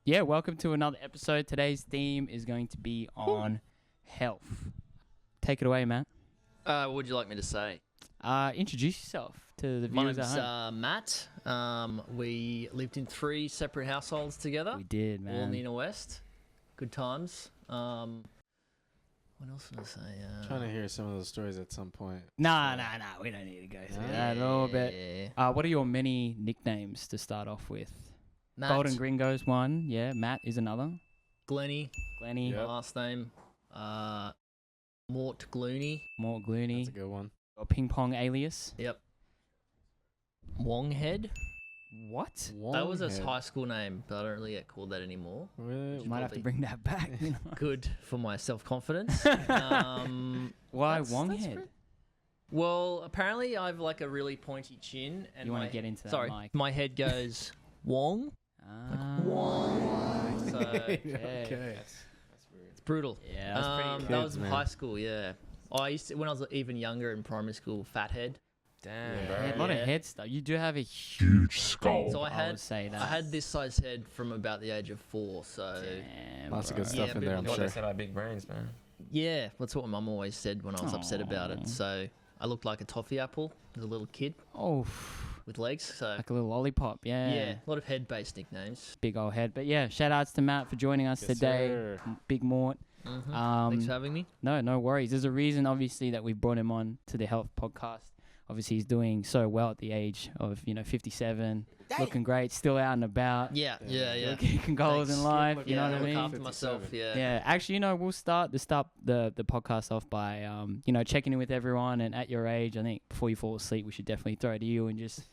Yeah, welcome to another episode. Today's theme is going to be on health. Take it away, Matt. What would you like me to say? Introduce yourself to the My viewers name's at home. Matt. We lived in 3 separate households together. We did, man. All in the inner west. Good times. What else would I say? Trying to hear some of those stories at some point. Nah. We don't need to go through that a little bit. What are your many nicknames to start off with? Matt, Golden Gringo's one. Yeah, Matt is another. Glenny. Glenny. My last name. Mort Glooney. Mort Glooney. That's a good one. Or Ping Pong alias. Yep. Wonghead. What? That was a high school name, but I don't really get called that anymore. Really? You might have to bring that back. You know? Good for my self-confidence. Why Wonghead? Well, apparently I have like a really pointy chin. And You want to get into that, Sorry, Mike? my head goes Wong. Wong. So, Okay. it's brutal. Yeah, that's pretty that was in man. high school, yeah. I used to, when I was even younger in primary school, fathead. Damn, Yeah. bro. a lot of Yeah. head stuff. You do have a huge skull. So I would say that. I had this size head from about the age of 4, so Damn, Lots of bro. good stuff Yeah, in bit there, of I'm a- What they sure. say about big brains, man. yeah, that's what my mum always said when I was upset about Aw. it. So I looked like a toffee apple as a little kid Oh, with legs. So like a little lollipop. Yeah. yeah, a lot of head-based nicknames. Big old head. But yeah, shout outs to Matt for joining us Yes, today. sir. Big Mort. Thanks for having me. No worries. There's a reason, obviously, that we brought him on to the health podcast. Obviously, he's doing so well at the age of 57, looking great, still out and about. Yeah. Kicking goals in Thanks. life. Look You know at what I look mean? after myself. Yeah. Yeah, actually, we'll start the podcast off by checking in with everyone. And at your age, I think before you fall asleep, we should definitely throw to you and just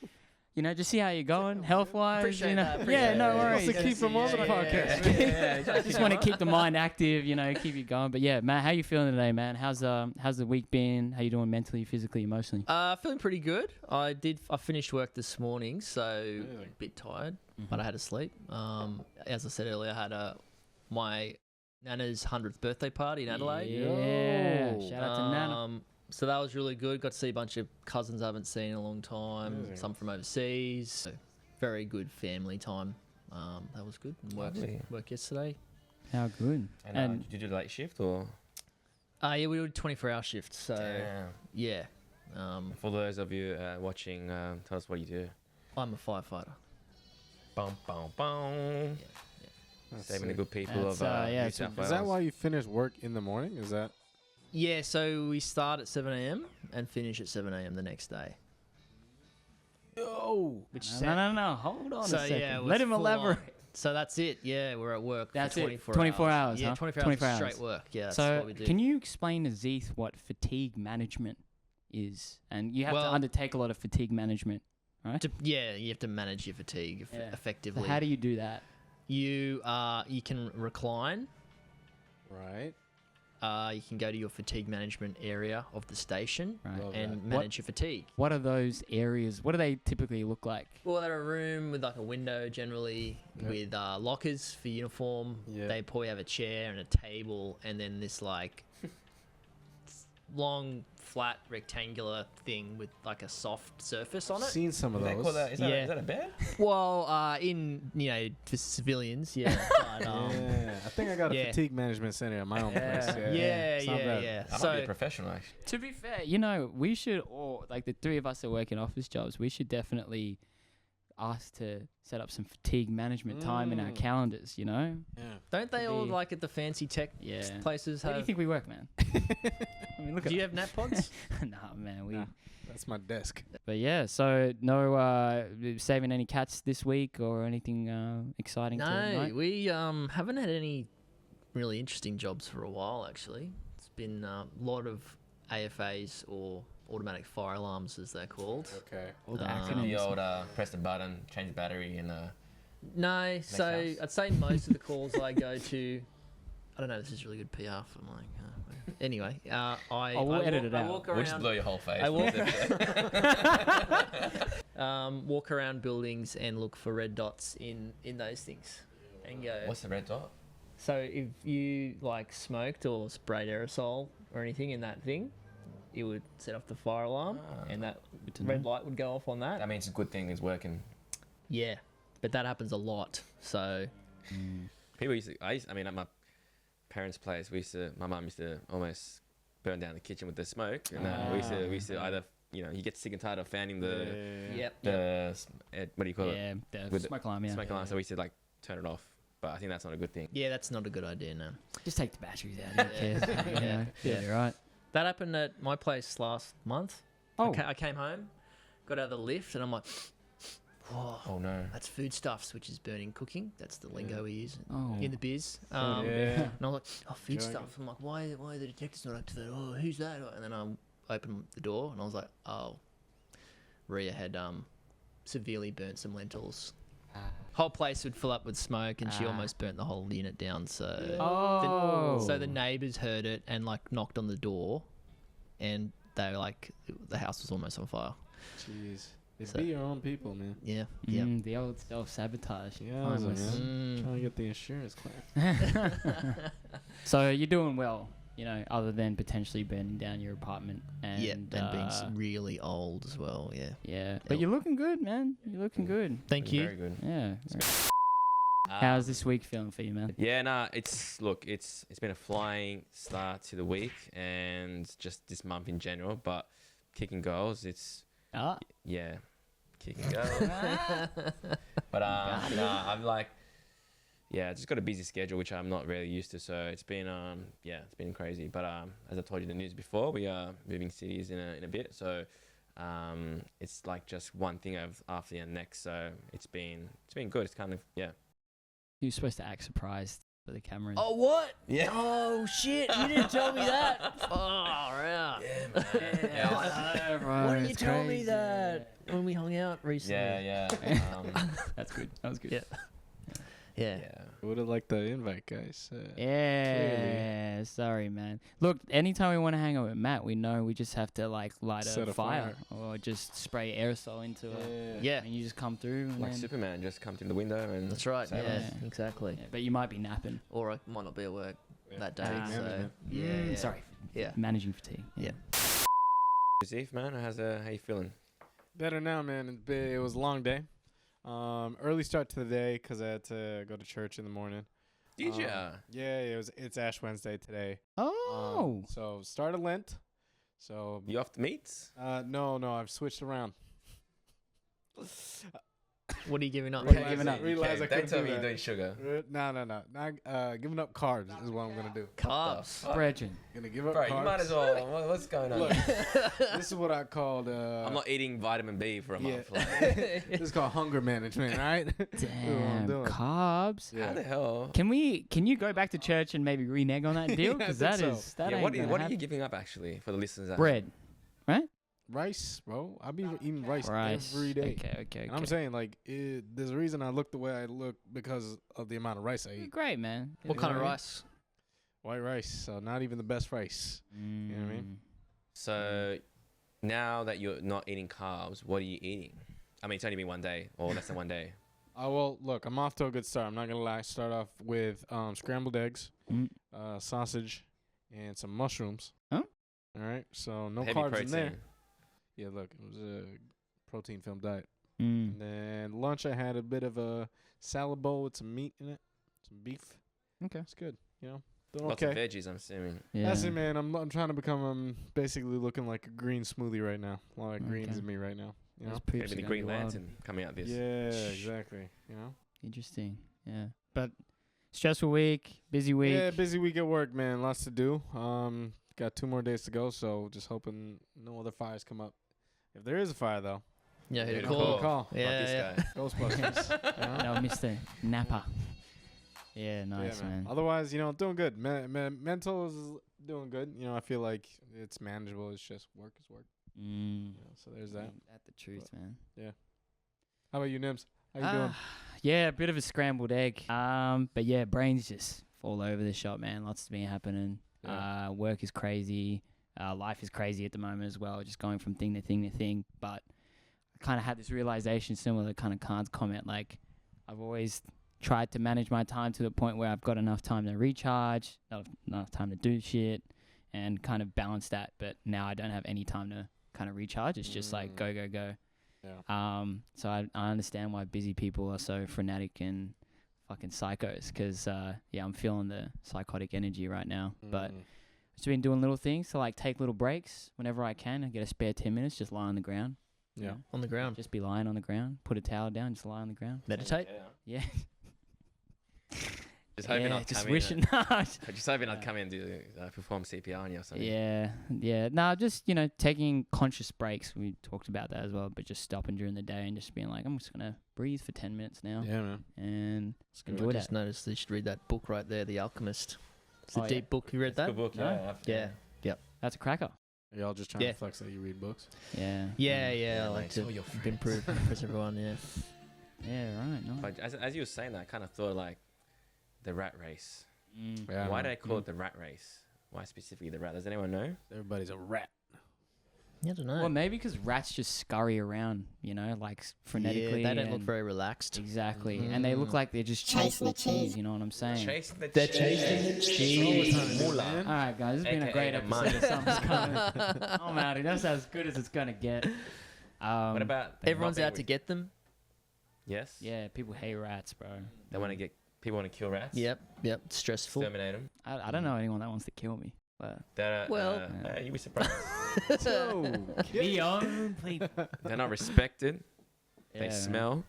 just see how you're going health wise. Appreciate that, Yeah, appreciate no that. worries. Wants to keep them on the podcast. Just want to keep the mind active, keep you going. But yeah, Matt, how you feeling today, man? How's the week been? How you doing mentally, physically, emotionally? Feeling pretty good. I finished work this morning, so a bit tired, but I had to sleep. As I said earlier, I had my Nana's 100th birthday party in Adelaide. Yeah, Yo. shout out to Nana. So that was really good. Got to see a bunch of cousins I haven't seen in a long time. Amazing. Some from overseas. So very good family time. That was good. And Lovely. work yesterday. How good. And did you do late shift or? Yeah, we did 24-hour shifts. So Damn. yeah, For those of you watching, tell us what you do. I'm a firefighter. Bum, bum, bum. That's Saving the sick. good people That's, of yeah, New it's a- South Is that Wales. why you finish work in the morning? Is that? Yeah, so we start at 7 a.m. and finish at 7 a.m. the next day. Yo. Which No. Hold on So, a second. yeah, it Let was him full elaborate. on. So that's it. Yeah, we're at work That's for it. 24 24 hours, Yeah, huh? 24 24 hours of hours. straight work. Yeah, that's So what we do. can you explain to Zeeth what fatigue management is? And you have to Well- undertake a lot of fatigue management, right? Yeah, you have to manage your fatigue Yeah. So effectively. how do you do that? you can recline. Right. You can go to your fatigue management area of the station Right. Love and that. manage your fatigue. What are those areas? What do they typically look like? Well, they're a room with like a window generally, Yep. with lockers for uniform. Yeah. They probably have a chair and a table, and then this like long, flat, rectangular thing with like a soft surface on it. Seen some of Is that those. called a, is that, Yeah. is that a bed? Well, for civilians, yeah. But, Yeah, I think I got a yeah. fatigue management center at my own place. yeah, It's not bad. yeah. I might So be a professional, actually. To be fair, we should all, like the three of us that work in office jobs, we should definitely ask to set up some fatigue management time in our Mm. calendars, Yeah. don't they all be- like at the fancy tech Yeah. places Where do you have? think we work, man? I mean, look Do you at have nap pods? Nah, man. Nah. That's my desk. But yeah, so no saving any cats this week or anything exciting No, tonight? we haven't had any really interesting jobs for a while. Actually, it's been a lot of AFAs or automatic fire alarms, as they're called. Okay. All the Um, acronyms. The old press the button, change the battery, and No, so house. I'd say most of the calls I go to, I don't know, this is really good PR for like. Anyway, we'll edit it I out. walk we'll just around. blow your whole face. I walk around buildings and look for red dots in those things, and go. What's the red dot? So if you like smoked or sprayed aerosol or anything in that thing, it would set off the fire alarm, and that Good to red know. light would go off on that. That means it's a good thing it's working. Yeah, but that happens a lot. So People used to. I mean, at my parents' place, my mum used to almost burn down the kitchen with the smoke, and we used to either, you get sick and tired of fanning yep. what do you call it? Yeah, the With the smoke alarm. Yeah. Smoke alarm. So we used to like turn it off. But I think that's not a good thing. Yeah, that's not a good idea. No. Just take the batteries out. Who cares? Yeah. Yeah, you're right. That happened at my place last month. Oh, I came home, got out of the lift, and I'm like, whoa, Oh no. that's foodstuffs, which is burning cooking. That's the lingo we use oh. in the biz. Yeah. And I was like, oh, Joking. foodstuffs. I'm like, why are the detectives not activated? Oh, who's that? And then I opened the door, and I was like, oh, Rhea had severely burnt some lentils. Whole place would fill up with smoke, and she almost burnt the whole unit down. So, Oh. so the neighbours heard it and like knocked on the door, and they were like, the house was almost on fire. Jeez. They So- be your own people, man. Yeah, yeah. The old self-sabotage. Yeah, Timeless. man. Trying to get the insurance claim. So you're doing well, other than potentially burning down your apartment. And, Yeah, and being really old as well. Yeah. yeah. But you're looking good, man. You're looking good. Thank you. Very good. Yeah. How's this week feeling for you, man? Yeah, nah, it's been a flying start to the week and just this month in general, but kicking goals, kicking goals. But nah, I'm like, just got a busy schedule which I'm not really used to, so it's been it's been crazy. But as I told you in the news before, we are moving cities in a bit, so it's like just one thing after the next, so it's been good. It's kind of You're supposed to act surprised for the cameras. Oh, what? Yeah. Oh, shit. You didn't tell me that. Far out. Why didn't you tell me that when we hung out recently? Yeah. That's good. That was good. Yeah. Yeah. Would have liked the invite, guys. Yeah, sorry, man. Look, anytime we want to hang out with Matt, we know we just have to light Set a a fire fire. or just spray aerosol into it, Yeah. and you just come through. And Like then, Superman, just come through the window and That's right. say Yeah, hello. exactly. Yeah, but you might be napping. Or I might not be at work that day. Ah, So, management. yeah. Sorry, Yeah. managing fatigue. Yeah. Eve, man, how you feeling? Better now, man. It was a long day. Early start to the day because I had to go to church in the morning. Did you? Yeah, it's Ash Wednesday today. Oh, So start of Lent. So You off the meats? no, I've switched around. What are you giving up? What are you giving up? Realize I Don't couldn't tell do me you're that. doing sugar. No. Not giving up carbs is what I'm gonna do. Carbs. Brethren. Gonna give up Bro, carbs. you might as well. What's going on? Look, this is what I called. I'm not eating vitamin B for a month. Yeah. Like, This is called hunger management, right? Damn, doing. carbs. how the hell? Can you go back to church and maybe renege on that deal? Yeah, I Because think that so. ain't What gonna are you happen. giving up actually for the listeners? Out Bread, right? Rice, bro. I be eating rice Rice. every day. Okay. And I'm saying, like, there's a reason I look the way I look because of the amount of rice I eat. Great, man. What kind of Yeah. rice? White rice, so not even the best rice. know what I mean? So now that you're not eating carbs, what are you eating? I mean, it's only been one day or less than one day. Oh, well, look, I'm off to a good start. I'm not going to lie. Start off with scrambled eggs, Mm. sausage, and some mushrooms. Huh? All right, so no Heavy carbs protein. in there. Yeah, look, it was a protein-filled diet. Mm. And then lunch, I had a bit of a salad bowl with some meat in it, some beef. Okay. It's good, Doing Lots okay. of veggies, I'm assuming. Yeah. That's it, man. I'm trying to become basically looking like a green smoothie right now. A lot of greens Okay. in me right now. Those Gonna poops be the are Green wild. Lantern coming out this. Yeah, exactly. Interesting. Yeah. But stressful week, busy week. Yeah, busy week at work, man. Lots to do. Got 2 more days to go, so just hoping no other fires come up. If there is a fire, though, Yeah, who to Who to call? call. Yeah, Like this yeah. guy. Ghostbusters. No, Mr. Napa. Yeah, nice, yeah, man. Otherwise, doing good. Mental is doing good. I feel like it's manageable. It's just work is work. So there's that. That's the truth, man. How about you, Nims? How you doing? Yeah, a bit of a scrambled egg. But yeah, brains just all over the shop, man. Lots to be happening. Yeah. Work is crazy. Life is crazy at the moment as well. Just going from thing to thing to thing. But I kind of had this realization, similar to kind of Khan's comment. Like, I've always tried to manage my time to the point where I've got enough time to recharge, enough time to do shit, and kind of balance that. But now I don't have any time to kind of recharge. It's just like go, go, go. Yeah. So I understand why busy people are so frenetic and fucking psychos. Because I'm feeling the psychotic energy right now. But just been doing little things to like take little breaks whenever I can. I get a spare 10 minutes, just lie on the ground. Yeah. On the ground. Just be lying on the ground. Put a towel down, just lie on the ground. Meditate. Yeah. Just hoping I'd just come wishing. Just hoping I'd come in and do perform CPR on you or something. Yeah. No, just, taking conscious breaks. We talked about that as well, but just stopping during the day and just being like, I'm just going to breathe for 10 minutes now. Yeah, man. And I enjoy that. just noticed you should read that book right there, The Alchemist. It's a Oh, deep book. You read that? Good book, No. yeah. Yeah. That's a cracker. Are y'all just trying to flex that you read books? Yeah. Yeah. I like nice. to All your improve everyone, yeah. Yeah, right. No. But as you were saying that, I kind of thought like the rat race. Yeah, Why man. do they call it the rat race? Why specifically the rat? Does anyone know? Everybody's a rat. I don't know. Well, maybe because rats just scurry around, like frenetically. Yeah, they don't look and- very relaxed. Exactly. And they look like they're just chasing the cheese, you know what I'm saying? Chasing the They're cheese. chasing the cheese. Moolah. All right, guys, this has been a AKA great the episode of Something's Coming. I'm out here. That's as good as it's going to get. What about Everyone's mobbing out to with- get them. Yes. Yeah, people hate rats, bro. They want to get people want to kill rats. Yep. It's stressful. Exterminate them. I don't know anyone that wants to kill me. But Well- you'd be surprised. be on, people. They're not respected. They Yeah, smell.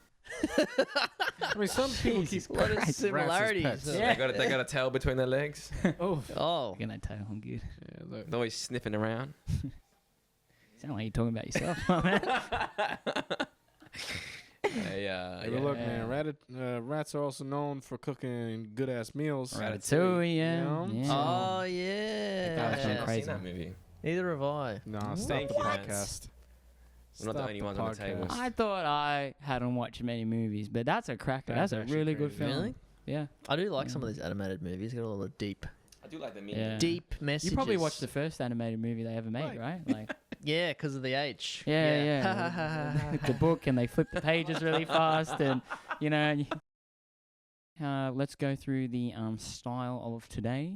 I mean, some people keep A lot of rats as similarities. pets. Yeah. They got a tail between their legs. Oh. Can I tell you I'm good? Yeah, look. They're always sniffing around. Sound like you're talking about yourself, man. Hey, but look, man, rats are also known for cooking good ass meals. Ratatouille, yeah. You know? Yeah. Oh, That was yeah. going I've crazy. seen that movie. Neither have I. Nah, stop Thank the you, podcast. Rats. We're not the Stop only ones on the table. podcast. I thought I hadn't watched many movies, but that's a cracker. That's That's a actually really good crazy. film. Really? Yeah. I do like some of these animated movies. Got a lot of deep I do like the meme. Yeah. deep messages. You probably watched the first animated movie they ever made, right? Like, Yeah, because of the H. yeah. With the book, and they flip the pages really fast, and let's go through the style of today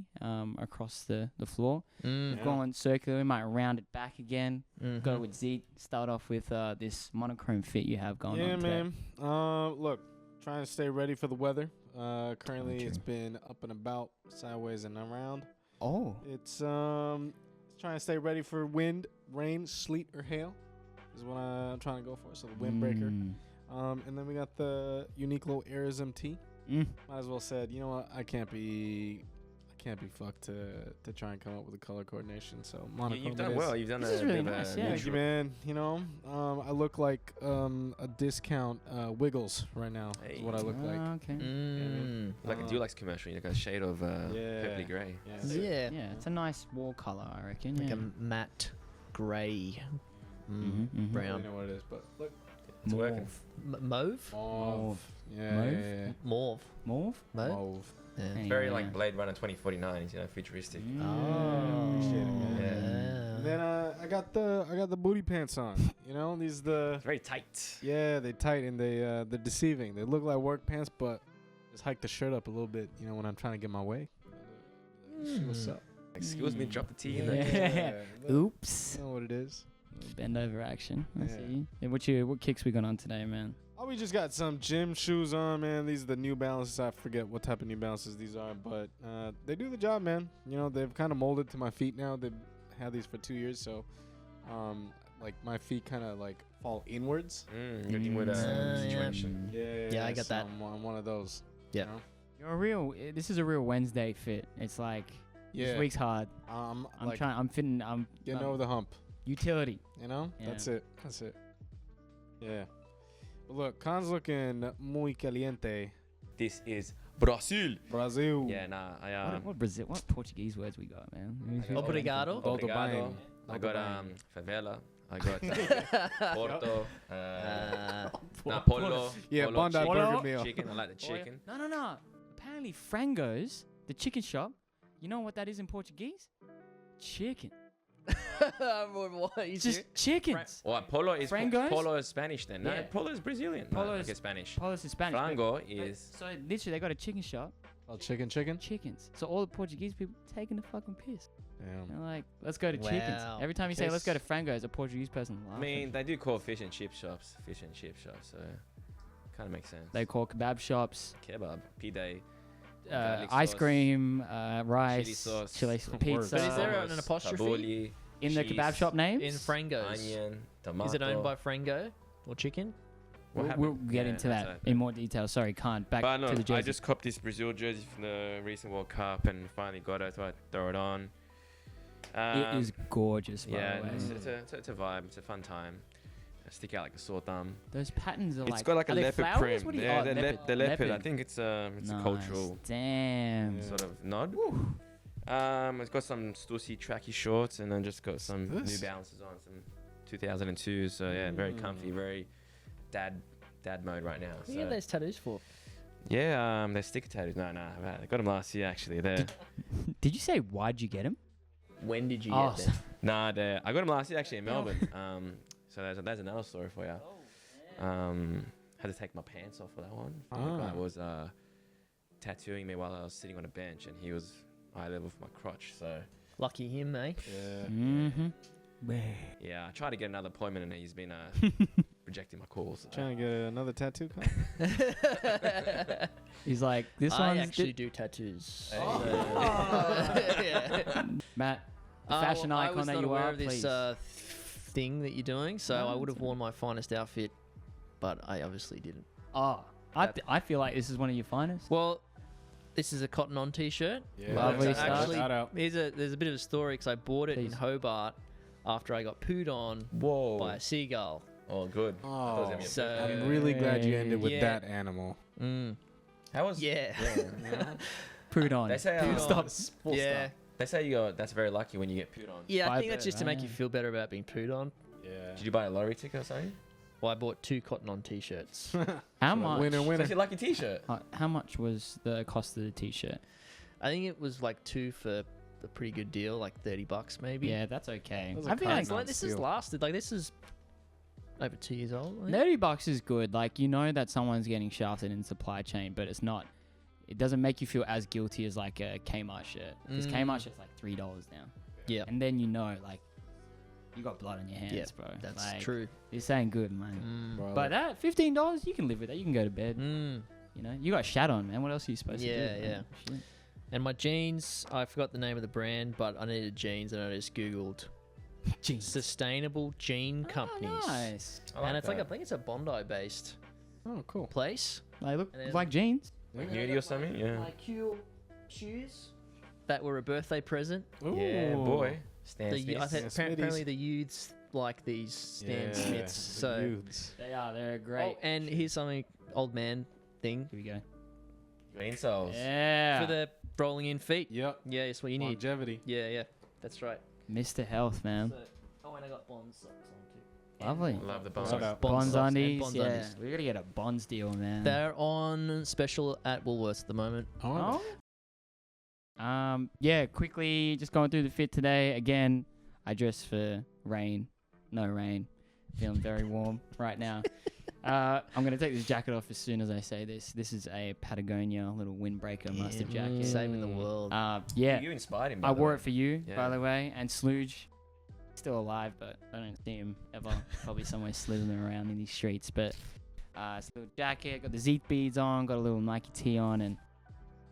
across the floor. Mm. Yeah. Going circular, we might round it back again. Mhm. Go with Zeke. Start off with this monochrome fit you have going Yeah, on today. man. Look, trying to stay ready for the weather. Currently, true. it's been up and about, sideways and around. Oh. It's trying to stay ready for wind, rain, sleet, or hail. Is what I'm trying to go for. So the windbreaker. And then we got the unique little Arism tee. Might as well said, you know what? I can't be fucked to try and come up with a color coordination. So monochrome. You've it done is. well. You've done This a is really bit of a nice, yeah. Thank you, neutral. man. You know, I look like a discount Wiggles right now. Is what I look like. Okay. Mm. Like a Dulux commercial. You got a shade of purpley grey. Yeah. Yeah, it's a nice wall color, I reckon. Like yeah. a matte grey. Mhm. I Brown. don't know what it is, but look. It's working. Mauve? Mauve. Yeah, Mauve? yeah, Mauve. Mauve? yeah. Mauve? Mauve. Yeah. Anyway, Very yeah. like Blade Runner 2049. It's futuristic. Appreciate it, man. Yeah. And then I got the booty pants on. You know, these It's very tight. yeah, they tight and they're deceiving. They look like work pants, but just hike the shirt up a little bit. You know, when I'm trying to get my way. See what's up? Excuse me, drop the T in Yeah. there. Oops. You know what it is. Little bend over action. I Yeah. see. Yeah, what kicks we got on today, man? Oh, we just got some gym shoes on, man. These are the New Balances. I forget what type of New Balances these are, but they do the job, man. You know, they've kind of molded to my feet now. They've had these for 2 years, so like my feet kind of like fall inwards. Good inward yeah. situation. Yeah, I got so that. I'm one of those. Yeah. You know? You're a real. This is a real Wednesday fit. It's like Yeah. this week's hard. I'm I'm trying. I'm fitting. I'm getting over the hump. utility. You know? Yeah. That's it. That's it. Yeah. But look, Khan's looking muy caliente. This is Brazil. Brazil. Yeah, nah. What Brazil? What Portuguese words we got, man? Obrigado. Obrigado. I got favela. I got Porto, Polo. Yeah, Polo Bondi chicken, burger meal. Chicken. I like the chicken. No. Apparently, Frango's, the chicken shop, you know what that is in Portuguese? Chicken. What is Just it? chickens. Well, Polo is Frangos? Polo is Spanish then. No, Yeah. Polo is Brazilian. Polo No, is- okay, Spanish. Polos in Spanish. but- Frango but- is. So literally, they got a chicken shop, Oh, chicken. chickens. So all the Portuguese people taking the fucking piss. Damn. They're like, let's go to chickens. Wow. Every time you say, let's go to Frango's, a Portuguese person I laughs. mean, they do call fish and chip shops, so kind of makes sense. They call kebab shops, Kebab, pide, garlic ice sauce, cream, rice, chili sauce, chili Word. pizza. But is there hummus, an apostrophe? tabbouleh, in the kebab cheese, shop names? In Frango's. onion, tomato. Is it owned by Frango or chicken? What We'll happened? get Yeah, into that's that it. in more detail. Sorry, can't. Back But no, to the jersey. I just copped this Brazil jersey from the recent World Cup and finally got it, so I throw it on. It is gorgeous, by Yeah, the way. it's a vibe. It's a fun time. I stick out like a sore thumb. Those patterns are It's like. got like a are they leopard flowers? print. What do you- Yeah, oh, the leopard. I leopard. think it's a Nice. cultural Damn. Yeah. sort of nod. It's got some Stussy tracky shorts and then just got some New This? Balances on, some 2002. So yeah, very comfy, very dad mode right now. What do you get So. those tattoos for? Yeah, they're sticker tattoos. No, I got them last year actually. They're Did you say why'd you get him? When did you Oh, get them? I got them last year actually in Melbourne. So there's another story for you. Had to take my pants off for that one. The guy was tattooing me while I was sitting on a bench, and he was eye level for my crotch. So Lucky him, eh? Yeah. Mm-hmm. yeah, I tried to get another appointment, and he's been rejecting my calls. Trying to get another tattoo cut? He's like, this I one's actually do tattoos. Hey. Yeah. Matt, the fashion I icon was that not you aware are, of this please. thing that you're doing, so No, I would have it's worn my finest outfit, but I obviously didn't. I feel like this is one of your finest. Well, this is a cotton on t-shirt. Yeah. Lovely It's stuff. actually, Shout out. there's a bit of a story because I bought it in Please. Hobart after I got pooed on Whoa! by a seagull. Oh, good. I thought it was gonna be a So- perfect- I'm really glad you ended with Yeah. that animal. How was? Yeah. Put on. They say. Pooed Stop. on. Yeah. They say you go. That's very lucky when you get pooed on. Yeah, Buy I think that's the- just to make you feel better about being pooed on. Yeah. Did you buy a lottery ticket or something? Well, I bought 2 cotton on t-shirts. How much? Winner, winner. That's your lucky T-shirt. How much was the cost of the t-shirt? I think it was like 2 for a pretty good deal, like $30 maybe. Yeah, that's okay. Those I are feel kind like It's like this has steal. lasted. Like this is over 2 years old. I think. $30 is good. Like, you know that someone's getting shafted in supply chain, but it's not. It doesn't make you feel as guilty as like a Kmart shirt. Because Kmart shirt's like $3 now. Yeah, And then you know, like, you got blood on your hands, Yeah, bro. that's like, true. This ain't good, man. Mm. But that $15, you can live with that. You can go to bed. Mm. You know, you got shat on, man. What else are you supposed to do? Yeah, man? Shit. And my jeans, I forgot the name of the brand, but I needed jeans, and I just googled Jeez. sustainable jean companies. Oh, nice. And it's like I think it's a Bondi-based Oh, cool. place. They look And then- like jeans. Like nudie or something? Yeah. My cool shoes that were a birthday present. Yeah, Ooh. boy. Stan I Smiths. think Stan apparently Smithies. the youths like these Stan Yeah, Smiths. the So, youths. They are. They're great. oh, and here's something old man thing Here we go. Green cells. Yeah. for the rolling in feet. Yep. Yeah, that's what you need. Longevity. Yeah, that's right. Mr. Health, man. So, oh, and I got Bond socks on too. Lovely. And, Love the Shout Bonds. out. Bonds socks and undies. Bonds Yeah. undies. We gotta get a Bonds deal, man. They're on special at Woolworths at the moment. Oh. Yeah, quickly just going through the fit today. Again, I dressed for rain. No rain. Feeling very warm right now. I'm gonna take this jacket off as soon as I say this. This is a Patagonia little windbreaker mustard jacket. Saving the world. Yeah. You inspired him. by I the wore way. it for you, by Yeah. the way. And Slooge, still alive, but I don't see him ever. Probably somewhere slithering around in these streets. But it's a little jacket, got the Zeeth beads on, got a little Nike tee on, and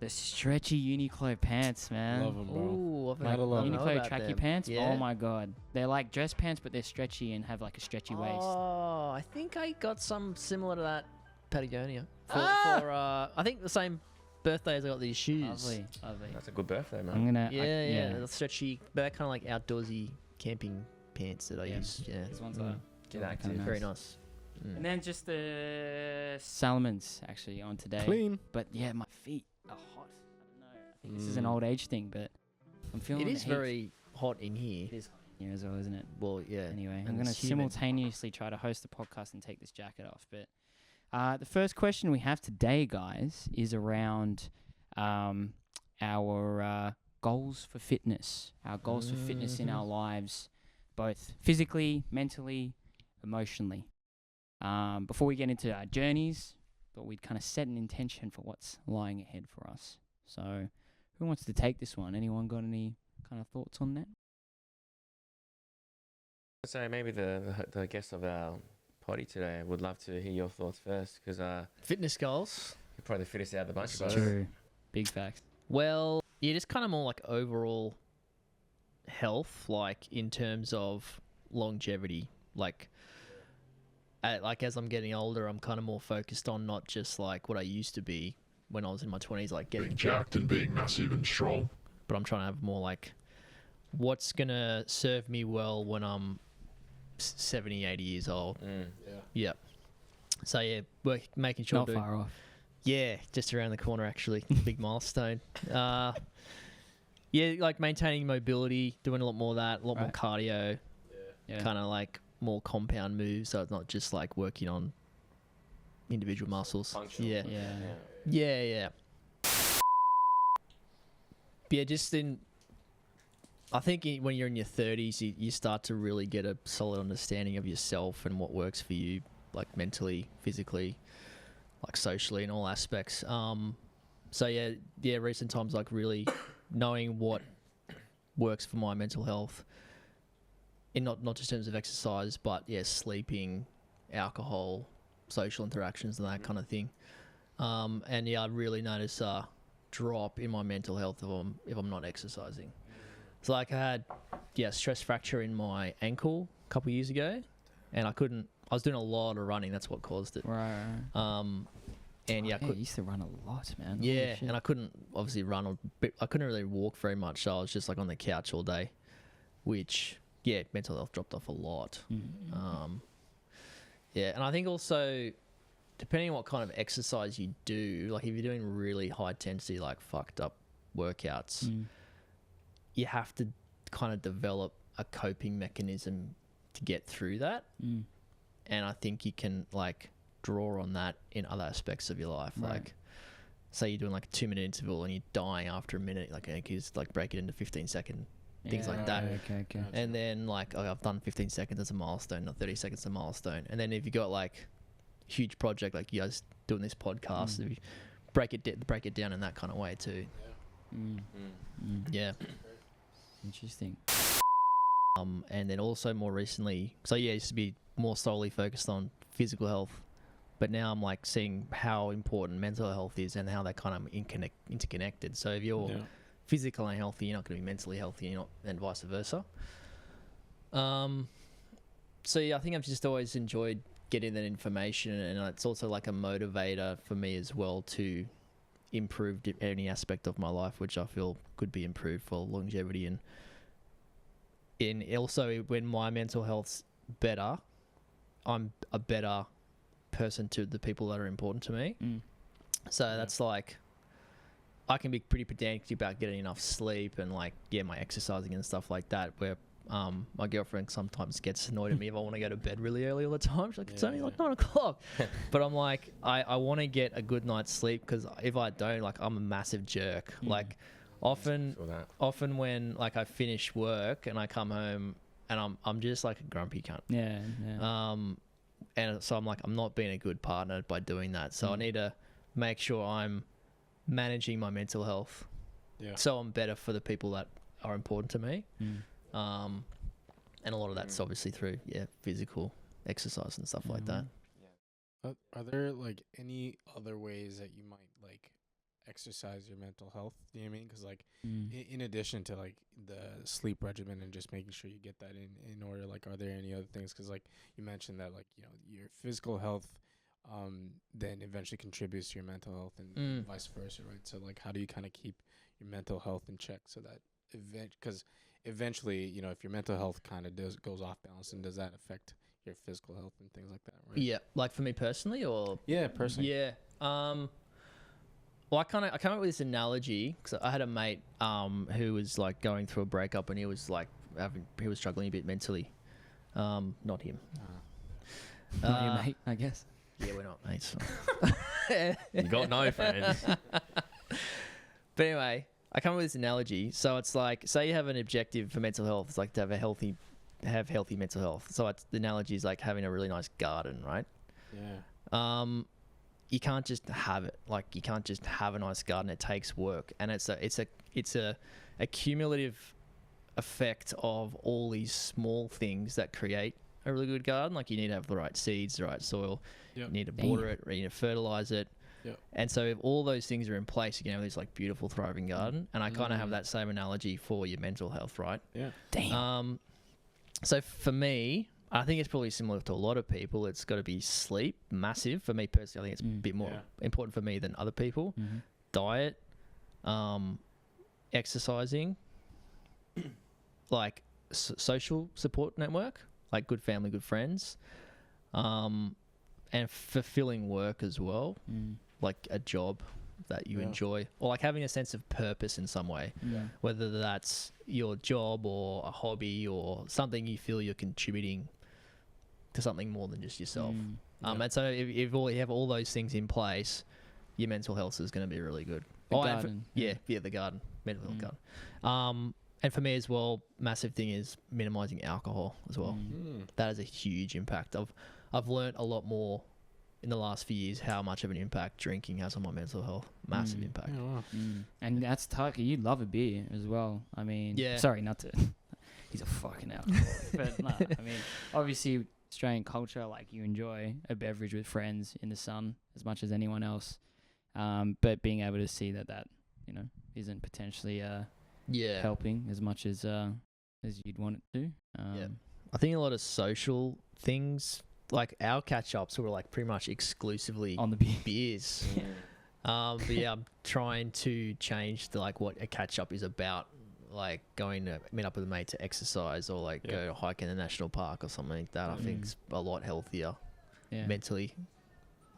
the stretchy Uniqlo pants, man. Love them, bro. Ooh, I've Gotta love I don't know Uniqlo about tracky them. pants. Yeah. Oh my god, they're like dress pants, but they're stretchy and have like a stretchy waist. Oh, I think I got some similar to that Patagonia. For, Ah! I think the same birthday as I got these shoes. Lovely, lovely. That's a good birthday, man. I'm gonna. Yeah, They're stretchy. They're kind of like outdoorsy camping pants that I Yeah. use. Yeah. These ones Mm. are Get kinda active. Very nice. Mm. And then just the Salomons actually on today. Clean. But yeah, my feet are hot. I don't know. I think this is an Mm. old age thing, but I'm feeling It the is heat. very hot in here. It is. here as well, isn't it? Well, yeah. Anyway, and I'm going to it's human. simultaneously try to host the podcast and take this jacket off. But the first question we have today, guys, is around our goals for fitness. Our goals for fitness in our lives, both physically, mentally, emotionally. Before we get into our journeys, but we'd kind of set an intention for what's lying ahead for us. So who wants to take this one? Anyone got any kind of thoughts on that? So maybe the guest of our potty today would love to hear your thoughts first, because Fitness goals. you're probably the fittest out of the bunch of us. True. Big facts. Well, yeah, just kind of more like overall health, like in terms of longevity. Like as I'm getting older, I'm kind of more focused on not just like what I used to be when I was in my 20s, like getting being jacked and being massive and strong. but I'm trying to have more like what's going to serve me well when I'm 70, 80 years old. Yeah. So yeah, making sure Not far off. Yeah, just around the corner actually. Big milestone. Yeah, like maintaining mobility, doing a lot more of that, a lot more cardio, Yeah. kind of like more compound moves, so it's not just like working on individual muscles. Functional. Yeah. Yeah. Yeah. Yeah, I think when you're in your 30s, you start to really get a solid understanding of yourself and what works for you, like mentally, physically, like socially, in all aspects. So yeah, recent times, like really knowing what works for my mental health, in not just in terms of exercise, but yeah, sleeping, alcohol, social interactions, and that kind of thing. And yeah, I really notice a drop in my mental health if I'm not exercising. So like I had stress fracture in my ankle a couple of years ago, and I was doing a lot of running. That's what caused it. Right. And yeah, I used to run a lot, man. Holy yeah, shit. and I couldn't obviously run, I couldn't really walk very much, so I was just like on the couch all day, which mental health dropped off a lot. Yeah, and I think also depending on what kind of exercise you do, like if you're doing really high intensity, like fucked up workouts, you have to kind of develop a coping mechanism to get through that. And I think you can like draw on that in other aspects of your life. Right. Like say you're doing like a 2-minute interval and you're dying after a minute, like you just like break it into 15-second things like that. Okay. And then like I've done 15 seconds as a milestone, or 30 seconds as a milestone. And then if you got like huge project like you guys doing this podcast, if you break it down in that kind of way too. Yeah. Interesting. And then also more recently, so yeah, I used to be more solely focused on physical health, but now I'm like seeing how important mental health is and how they're kind of interconnected. So if you're physically unhealthy, you're not going to be mentally healthy, and vice versa. So yeah, I think I've just always enjoyed getting that information, and it's also like a motivator for me as well to improve any aspect of my life, which I feel could be improved for longevity. And also when my mental health's better, I'm a better person to the people that are important to me. So that's like, I can be pretty pedantic about getting enough sleep and like, my exercising and stuff like that, where my girlfriend sometimes gets annoyed at me if I want to go to bed really early all the time. She's like, it's only like 9 o'clock. But I'm like, I want to get a good night's sleep, because if I don't, like, I'm a massive jerk. Like often when like I finish work and I come home and I'm just like a grumpy cunt. Yeah. And so I'm like, I'm not being a good partner by doing that. So I need to make sure I'm managing my mental health. So I'm better for the people that are important to me. And a lot of that's obviously through physical exercise and stuff like that. Are there like any other ways that you might like exercise your mental health? Do you know what I mean? Because like in addition to like the sleep regimen and just making sure you get that in order, like are there any other things? Because like you mentioned that like your physical health then eventually contributes to your mental health and vice versa, right? So like how do you kind of keep your mental health in check so that because eventually, if your mental health kind of goes off balance, and does that affect your physical health and things like that, right? Yeah, like for me personally, or personally. Yeah. Well, I came up with this analogy because I had a mate who was like going through a breakup, and he was like he was struggling a bit mentally. Not him. Not your mate, I guess. Yeah, we're not mates. You got no friends. But anyway, I come up with this analogy. So it's like, say you have an objective for mental health. It's like to have healthy mental health. So the analogy is like having a really nice garden, right? Yeah. You can't just have it. Like, you can't just have a nice garden. It takes work, and it's a cumulative effect of all these small things that create a really good garden. Like, you need to have the right seeds, the right soil. Yep. You need to water it. You need to fertilize it. Yep. And so if all those things are in place, you can have this like beautiful, thriving garden. And I kind of have that same analogy for your mental health, right? Yeah. Damn. So for me, I think it's probably similar to a lot of people. It's got to be sleep, massive. For me personally, I think it's a bit more important for me than other people. Mm-hmm. Diet, exercising, like social support network, like good family, good friends, and fulfilling work as well, like a job that you enjoy, or like having a sense of purpose in some way, whether that's your job or a hobby or something you feel you're contributing to something more than just yourself. And so if you have all those things in place, your mental health is going to be really good. The garden. The garden, mental health garden. And for me as well, massive thing is minimizing alcohol as well. That has a huge impact. I've learned a lot more in the last few years how much of an impact drinking has on my mental health. Massive impact. Yeah, wow. And that's Tucker. You love a beer as well. I mean, sorry, not to. He's a fucking alcoholic. But nah, I mean, obviously, Australian culture, like, you enjoy a beverage with friends in the sun as much as anyone else. But being able to see that isn't potentially helping as much as you'd want it to. I think a lot of social things, like our catch-ups were like pretty much exclusively on the beers. But yeah, I'm trying to change what a catch-up is about, like going to meet up with a mate to exercise or like go hike in a national park or something like that. I think it's a lot healthier mentally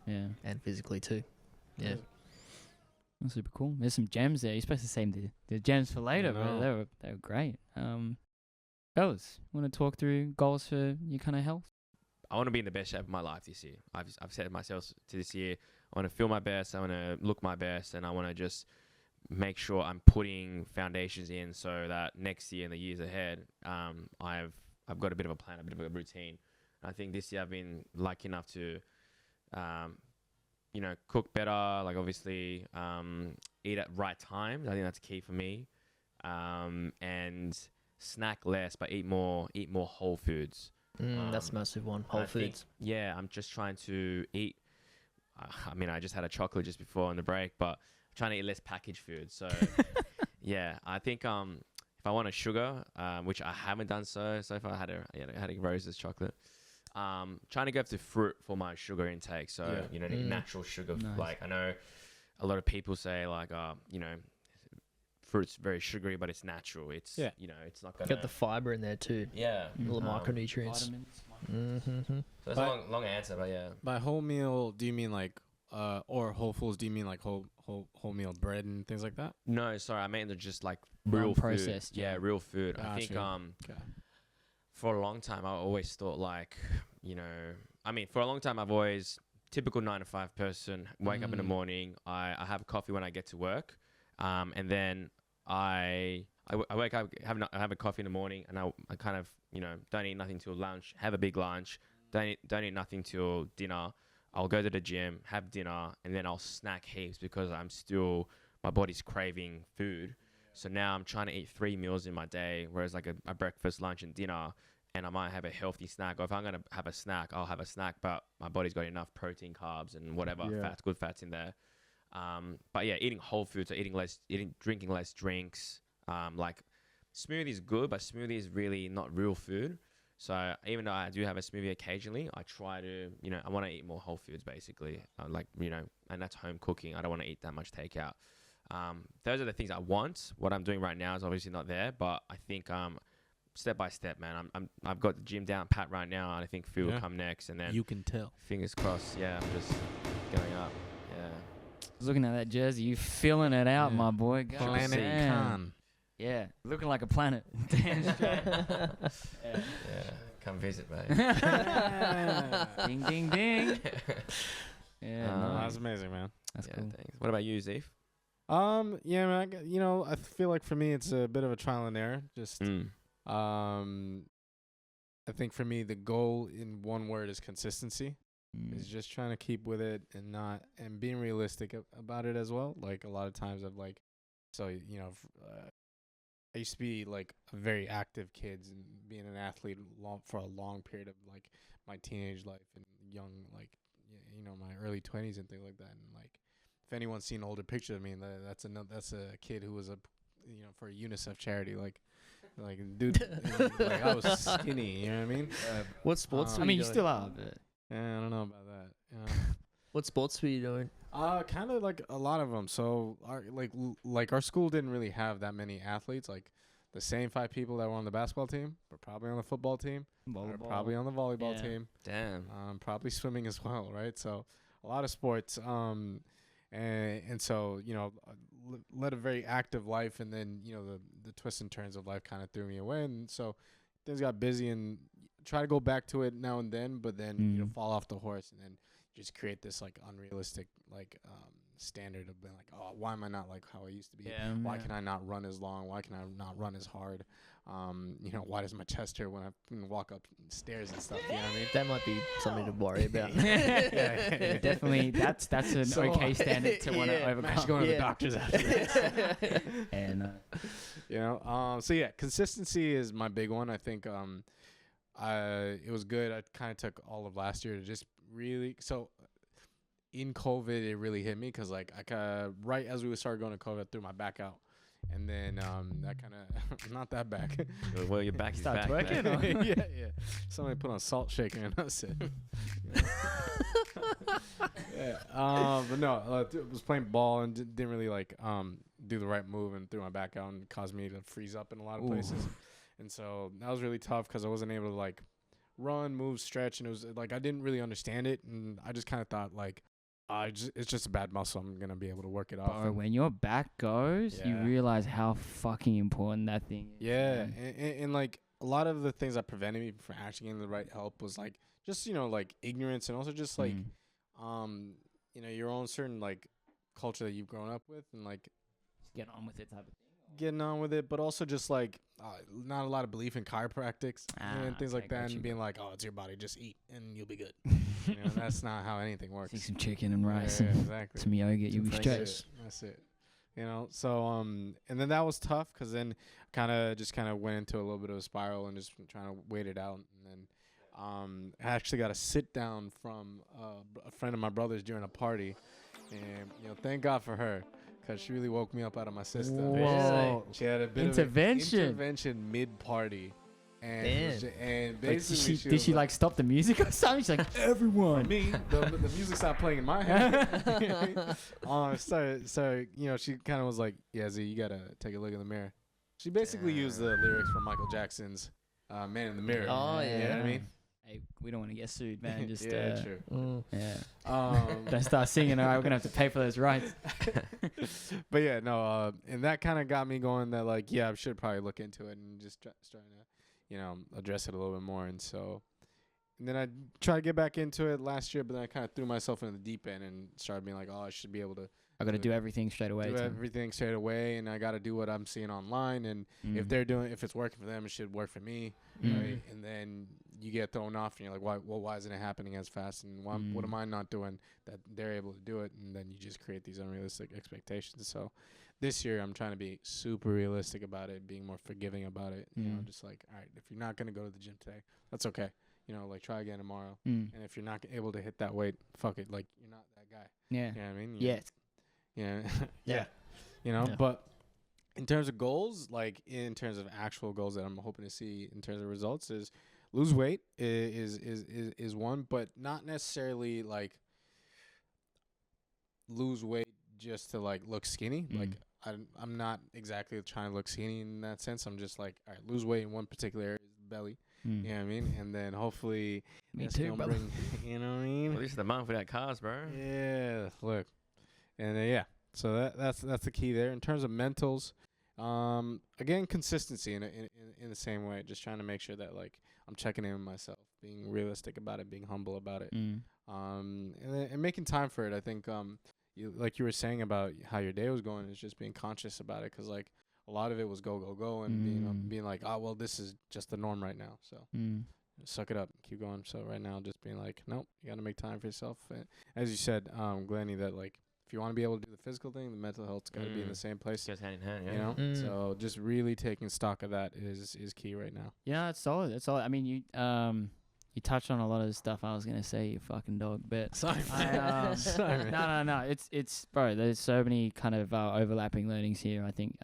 and physically too. Yeah. That's super cool. There's some gems there. You're supposed to save the gems for later, but they were great. Fellas, want to talk through goals for your kind of health? I want to be in the best shape of my life this year. I've set myself to this year. I want to feel my best. I want to look my best, and I want to just make sure I'm putting foundations in so that next year and the years ahead, I've got a bit of a plan, a bit of a routine. I think this year I've been lucky enough to, cook better. Like, obviously, eat at right times. I think that's key for me, and snack less, but eat more whole foods. That's a massive one. Whole foods. I'm just trying to eat. I just had a chocolate just before on the break, but I'm trying to eat less packaged food. So, I think if I want a sugar, which I haven't done so far, I had a Rose's chocolate. Trying to go to fruit for my sugar intake. So, natural sugar. Nice. Like, I know a lot of people say like, fruit's very sugary, but it's natural. It's it's not gonna Got the fiber in there too. All the micronutrients. Vitamins. So it's a long answer, but yeah. By whole meal, do you mean like, or whole foods? Do you mean like whole meal bread and things like that? No, sorry, I meant just like real processed. food. Yeah, real food. Gotcha. I think for a long time I always thought like, for a long time I've always typical 9-to-5 person. Wake up in the morning. I have coffee when I get to work, and then I wake up, have a coffee in the morning, and I kind of don't eat nothing till lunch. Have a big lunch. Don't eat nothing till dinner. I'll go to the gym, have dinner, and then I'll snack heaps because my body's craving food. So now I'm trying to eat 3 meals in my day, whereas like a breakfast, lunch, and dinner, and I might have a healthy snack. Or if I'm gonna have a snack, I'll have a snack, but my body's got enough protein, carbs, and whatever good fats in there. But yeah, eating whole foods, or drinking less drinks. Like smoothies good, but smoothie is really not real food. So even though I do have a smoothie occasionally, I try to, I want to eat more whole foods basically. And that's home cooking. I don't want to eat that much takeout. Those are the things I want. What I'm doing right now is obviously not there, but I think step by step, man. I've got the gym down pat right now, and I think food will come next, and then You can tell. fingers crossed. Yeah, I'm just going up. Yeah. Looking at that jersey, you filling it out, my boy. God Planet damn. Khan. Yeah, looking like a planet. Damn straight. Yeah, come visit, mate. Ding, ding, ding. Yeah, That's nice. amazing, man. That's Yeah, cool. thanks. What about you, Zeef? Yeah, man. I feel like for me, it's a bit of a trial and error. Just, I think for me, the goal in one word is consistency. Is just trying to keep with it and being realistic about it as well. Like a lot of times I've like, so I used to be like a very active kid and being an athlete for a long period of like my teenage life and young, like, my early 20s and things like that. And like, if anyone's seen older pictures of me, that's a kid who was for a UNICEF charity, like dude, like I was skinny, you know what I mean? What sports? I mean, you still are, but Yeah, I don't know about that. What sports were you doing? Kind of like a lot of them. So our school didn't really have that many athletes. Like the same 5 people that were on the basketball team were probably on the football team, or probably on the volleyball team. Damn. Probably swimming as well, right? So a lot of sports. And so led a very active life, and then the twists and turns of life kind of threw me away, and so things got busy and try to go back to it now and then, but then fall off the horse and then just create this like unrealistic like standard of being like, oh, why am I not like how I used to be? Why can I not run as long? Why can I not run as hard? Why does my chest hurt when I walk up stairs and stuff? You know what I mean? That might be something to worry about. Yeah. Definitely, that's an okay standard to want to I'm overcome. actually going to the doctors after this. And So yeah, consistency is my big one. I think it was good. I kind of took all of last year to just really. So in COVID, it really hit me because like right as we started going to COVID, I threw my back out, and then that kind of not that back. Well, your back is Start back. twerking, mate. or- yeah. Somebody put on salt shaker and that's it. Yeah. But no, I was playing ball and didn't really like do the right move and threw my back out and caused me to freeze up in a lot of places. And so that was really tough because I wasn't able to like run, move, stretch, and it was like I didn't really understand it, and I just kind of thought like, it's just a bad muscle. I'm gonna be able to work it off. bro, when your back goes, you Yeah. realize how fucking important that thing is. Yeah, man. and like a lot of the things that prevented me from actually getting the right help was like just like ignorance, and also just like your own certain like culture that you've grown up with, and like Get on with it type of thing. getting on with it, but also just like not a lot of belief in chiropractics and things like that, and being like, oh, it's your body, just eat and you'll be good. That's not how anything works. See some chicken and rice Yeah, and exactly. some yogurt, you'll be Some straight. Yes. That's it. So and then that was tough because then kind of went into a little bit of a spiral and just trying to wait it out. And then I actually got a sit down from a friend of my brother's during a party, and thank God for her because she really woke me up out of my system. Whoa. She had a bit Intervention. of an intervention mid party, and Damn. basically Did she like stop the music or something? She's like, everyone. me, the music stopped playing in my head. So she kind of was like, yeah, Z, you gotta take a look in the mirror. She basically used the lyrics from Michael Jackson's Man in the Mirror. Oh, You know what I mean? Hey, we don't want to get sued, man. Just yeah, true. yeah. Don't start singing. All right, we're gonna have to pay for those rights. But yeah, no, and that kind of got me going that like, yeah, I should probably look into it and just starting to, address it a little bit more. And so, and then I tried to get back into it last year, but then I kind of threw myself into the deep end and started being like, oh, I should be able to I got to do everything straight away. do too. everything straight away, and I got to do what I'm seeing online. And if it's working for them, it should work for me. Right? And then you get thrown off, and you're like, why isn't it happening as fast? And what am I not doing that they're able to do it? And then you just create these unrealistic expectations. So this year, I'm trying to be super realistic about it, being more forgiving about it. Just like, all right, if you're not gonna go to the gym today, that's okay. Like try again tomorrow. And if you're not able to hit that weight, fuck it. Like you're not that guy. Yeah. You know what I mean? Yeah. Yeah. Yeah. Yeah. Yeah. But in terms of goals, like in terms of actual goals that I'm hoping to see in terms of results, is lose weight is one, but not necessarily like lose weight just to like look skinny. Like I'm not exactly trying to look skinny in that sense. I'm just like, all right, lose weight in one particular area, belly. You know what I mean? And then hopefully Me that's too, gonna brother. bring, you know what I mean? Well, this is the month without cars, bro. Yeah, look, and yeah, so that's the key there in terms of mentals. Again, consistency in the same way. Just trying to make sure that like I'm checking in with myself, being realistic about it, being humble about it, and making time for it. I think you were saying about how your day was going is just being conscious about it, 'cause like a lot of it was go and being like, oh well, this is just the norm right now, so suck it up, keep going. So right now, just being like, nope, you gotta make time for yourself. And as you said, Glennie, that like if you want to be able to do the physical thing, the mental health's gotta be in the same place. Goes hand in hand, yeah. You know, so just really taking stock of that is key right now. Yeah, it's solid. It's solid. I mean, you touched on a lot of the stuff I was gonna say, you fucking dog. But Sorry, sorry. No. It's bro. There's so many kind of overlapping learnings here. I think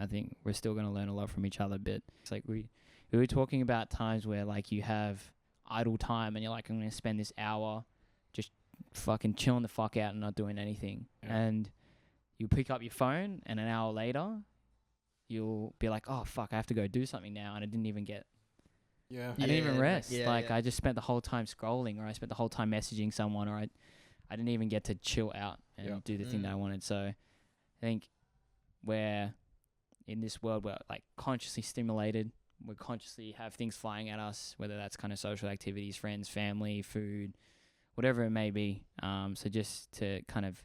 we're still gonna learn a lot from each other. But it's like we were talking about times where like you have idle time and you're like, I'm gonna spend this hour just fucking chilling the fuck out and not doing anything. Yeah. And you pick up your phone and an hour later, you'll be like, oh fuck, I have to go do something now, and I didn't even get. Yeah. I didn't even rest. Yeah. I just spent the whole time scrolling, or I spent the whole time messaging someone, or I didn't even get to chill out and do the thing that I wanted. So I think we're in this world where like consciously stimulated, we consciously have things flying at us, whether that's kind of social activities, friends, family, food, whatever it may be. So just to kind of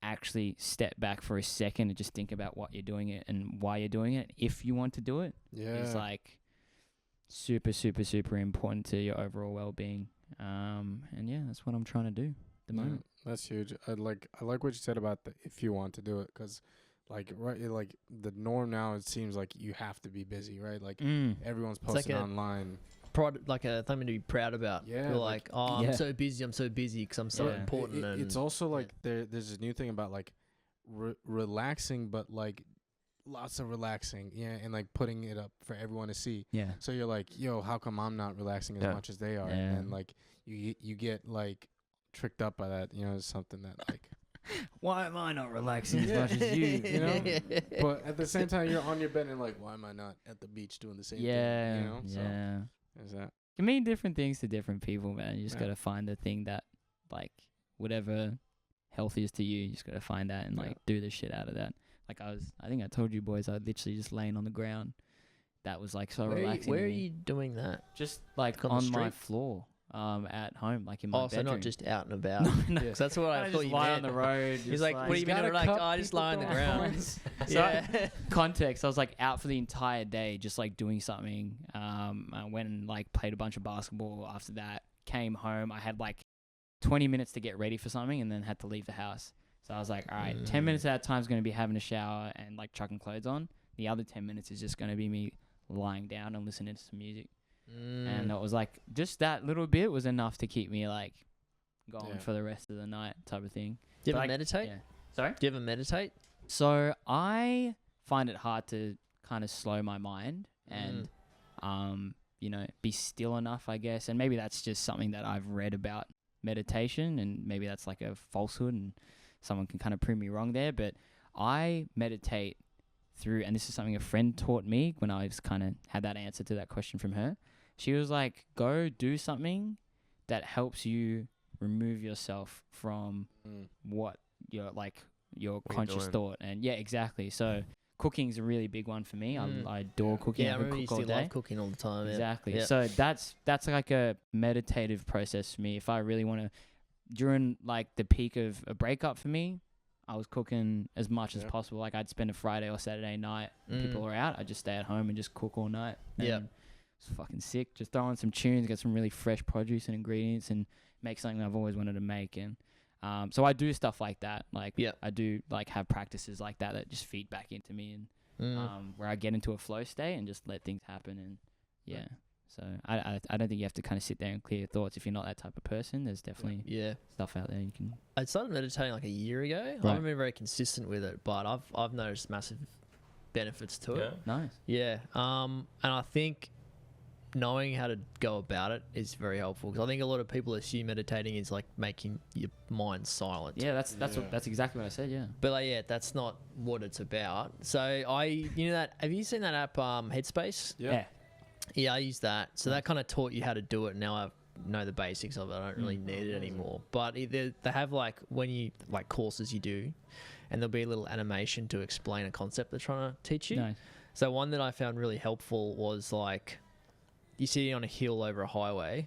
actually step back for a second and just think about what you're doing it and why you're doing it, if you want to do it, is like super, super, super important to your overall well-being. And yeah, that's what I'm trying to do at the moment. That's huge. I like what you said about the if you want to do it, 'cause like like the norm now, it seems like you have to be busy, right? Like everyone's posting like online. Like a something to be proud about. Yeah, You're like, I'm so busy because I'm so important. And It's also like there's this new thing about like relaxing, but like lots of relaxing, and like putting it up for everyone to see. Yeah. So you're like, yo, how come I'm not relaxing as much as they are? And then like you get like tricked up by that. It's something that like. Why am I not relaxing as much as you? You know, but at the same time, you're on your bed and like, why am I not at the beach doing the same thing? You know, so there's that. Can mean different things to different people, man. You just gotta find the thing that, like, whatever healthy is to you. You just gotta find that and like do the shit out of that. Like I think I told you boys, I was literally just laying on the ground. That was like so relaxing. Where are you doing that? Just like on my floor. At home, like in my bedroom. So not just out and about. No. Yes, that's what I thought you lie meant. on the road. He's like, what do you mean relax? I just lie on the ground. So context, I was like out for the entire day, just like doing something. I went and like played a bunch of basketball. After that, came home. I had like 20 minutes to get ready for something, and then had to leave the house. So I was like, all right, 10 minutes of that time is going to be having a shower and like chucking clothes on. The other 10 minutes is just going to be me lying down and listening to some music. And it was like just that little bit was enough to keep me like going for the rest of the night, type of thing. Do you ever meditate? Yeah. Sorry? Do you ever meditate? So I find it hard to kind of slow my mind and be still enough, I guess. And maybe that's just something that I've read about meditation, and maybe that's like a falsehood and someone can kind of prove me wrong there. But I meditate through, and this is something a friend taught me when I was kind of had that answer to that question from her. She was like, go do something that helps you remove yourself from what your conscious thought. And yeah, exactly. So cooking's a really big one for me. I adore cooking. Yeah, I could cook all day. Love cooking all the time. Exactly. Yeah. So that's like a meditative process for me. If I really want to, during like the peak of a breakup for me, I was cooking as much as possible. Like I'd spend a Friday or Saturday night when people are out. I'd just stay at home and just cook all night. Yeah. It's fucking sick. Just throw on some tunes, get some really fresh produce and ingredients, and make something I've always wanted to make. And so I do stuff like that. Like I do like have practices like that just feed back into me, and where I get into a flow state and just let things happen. And so I don't think you have to kind of sit there and clear your thoughts if you're not that type of person. There's definitely stuff out there you can. I started meditating like a year ago. I haven't been very consistent with it, but I've noticed massive benefits to it. Nice. Yeah. And I think knowing how to go about it is very helpful, because I think a lot of people assume meditating is like making your mind silent. Yeah, that's exactly what I said. Yeah. But like, that's not what it's about. So have you seen that app Headspace? Yeah. Yeah, I use that. So that kind of taught you how to do it. Now I know the basics of it. I don't really need it anymore. But they have like when you like courses you do, and there'll be a little animation to explain a concept they're trying to teach you. Nice. So one that I found really helpful was like, you see on a hill over a highway,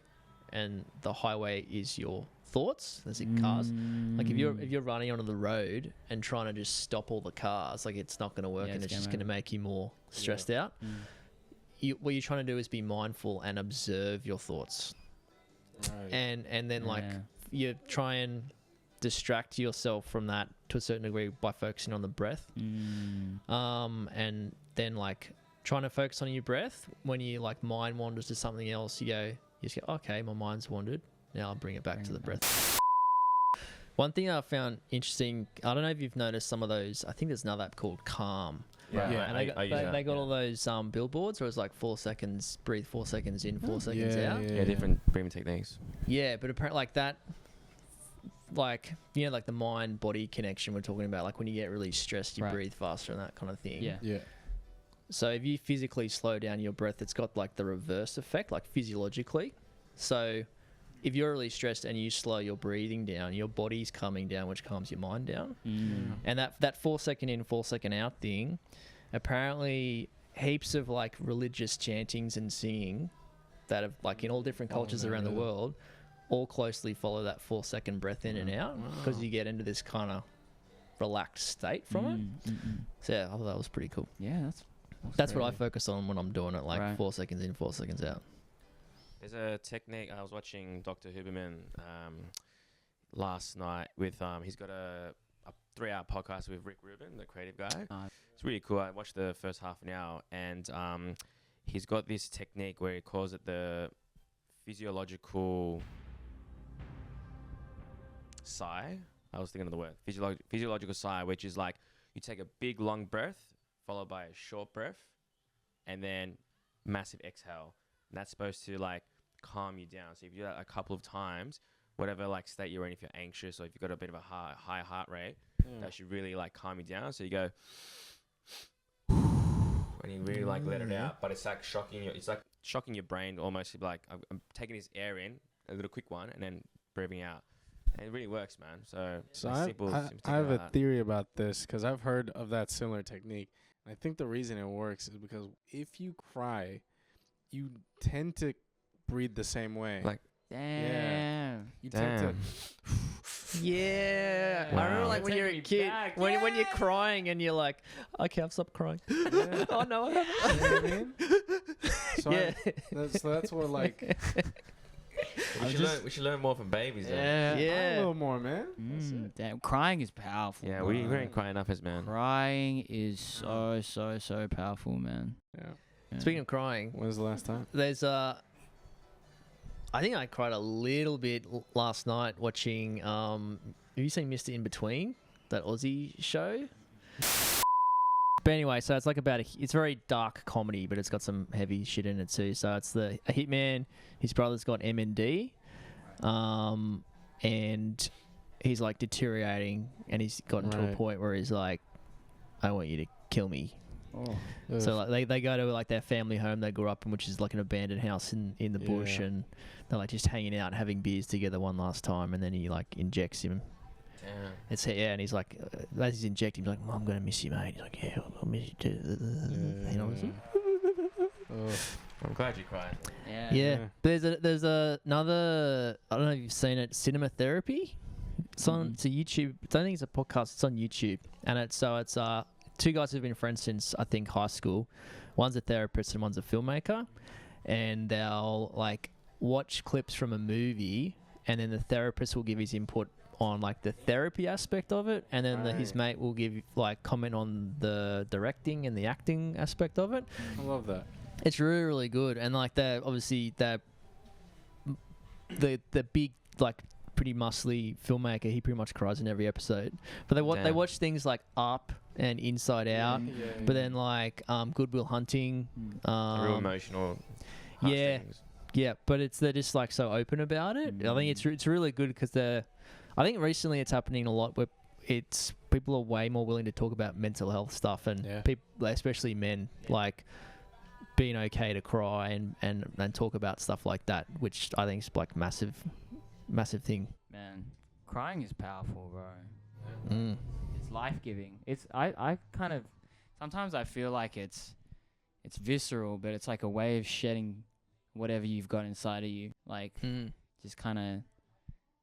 and the highway is your thoughts. There's cars. Like if you're running onto the road and trying to just stop all the cars, like it's not going to work, and it's just going to make you more stressed out. What you're trying to do is be mindful and observe your thoughts, and then like you try and distract yourself from that to a certain degree by focusing on the breath, and then like trying to focus on your breath. When you like mind wanders to something else, you just go, okay, my mind's wandered, now I'll bring it back to the breath. One thing I found interesting, I don't know if you've noticed some of those, I think there's another app called Calm. And they got all those billboards where it's like 4 seconds, breathe 4 seconds in, 4 seconds out. Yeah, different breathing techniques. Yeah, but apparently like that, like, you know, like the mind-body connection we're talking about, like when you get really stressed, you breathe faster and that kind of thing. Yeah. So if you physically slow down your breath, it's got like the reverse effect, like physiologically. So if you're really stressed and you slow your breathing down, your body's calming down, which calms your mind down. And that 4 second in, 4 second out thing, apparently heaps of like religious chantings and singing that have like in all different cultures around the world all closely follow that 4 second breath in and out, because you get into this kind of relaxed state from it. So yeah, I thought that was pretty cool. Yeah, that's what I focus on when I'm doing it, like 4 seconds in, 4 seconds out. There's a technique. I was watching Dr. Huberman last night with he's got a 3-hour podcast with Rick Rubin, the creative guy. It's really cool. I watched the first half an hour, and he's got this technique where he calls it the physiological sigh. I was thinking of the word physiological sigh, which is like you take a big long breath followed by a short breath and then massive exhale. And that's supposed to like calm you down. So if you do that a couple of times, whatever like state you're in, if you're anxious or if you've got a bit of a high heart rate, that should really like calm you down. So you go and you really like let it out, but it's like shocking your brain almost. Like I'm taking this air in, a little quick one, and then breathing out. And it really works, man. So I have a theory about this, because I've heard of that similar technique. I think the reason it works is because if you cry, you tend to breathe the same way. Like, damn. You tend to. Yeah. Wow. I remember like when you're a kid, when you're crying and you're like, okay, I've stopped crying. Oh no, I haven't. You know what I mean? So that's what like. We should learn more from babies. Yeah. A little more, man. Damn, crying is powerful. Yeah, we ain't crying enough as man. Crying is so powerful, man. Yeah. Speaking of crying, When was the last time? there's I think I cried a little bit last night watching. Have you seen Mr. In Between, that Aussie show? But anyway, so it's like it's very dark comedy, but it's got some heavy shit in it too. So it's a hitman. His brother's got MND, and he's like deteriorating, and he's gotten to a point where he's like, "I want you to kill me." So like they go to like their family home they grew up in, which is like an abandoned house in the bush, and they're like just hanging out, having beers together one last time, and then he like injects him. And he's like, as he's injecting, he's like, "I'm gonna miss you, mate." He's like, "Yeah, I'll miss you too." You know what I'm saying? I'm glad you cried. Yeah. There's another. I don't know if you've seen it. Cinema Therapy. It's on. It's a YouTube. I don't think it's a podcast. It's on YouTube, and it's two guys who've been friends since I think high school. One's a therapist and one's a filmmaker, and they'll like watch clips from a movie, and then the therapist will give his input on like the therapy aspect of it, and then his mate will give like comment on the directing and the acting aspect of it. I love that. It's really, really good. And like the big like pretty muscly filmmaker, he pretty much cries in every episode. But they watch things like Up and Inside Out, but then like Good Will Hunting, real emotional. Yeah, but they're just like so open about it. I think it's really good because I think recently it's happening a lot where people are way more willing to talk about mental health stuff, and people, especially men, like being okay to cry and talk about stuff like that, which I think is like massive thing. Man, crying is powerful, bro. It's life-giving. I kind of sometimes I feel like it's it's visceral, but it's like a way of shedding whatever you've got inside of you. Like just kind of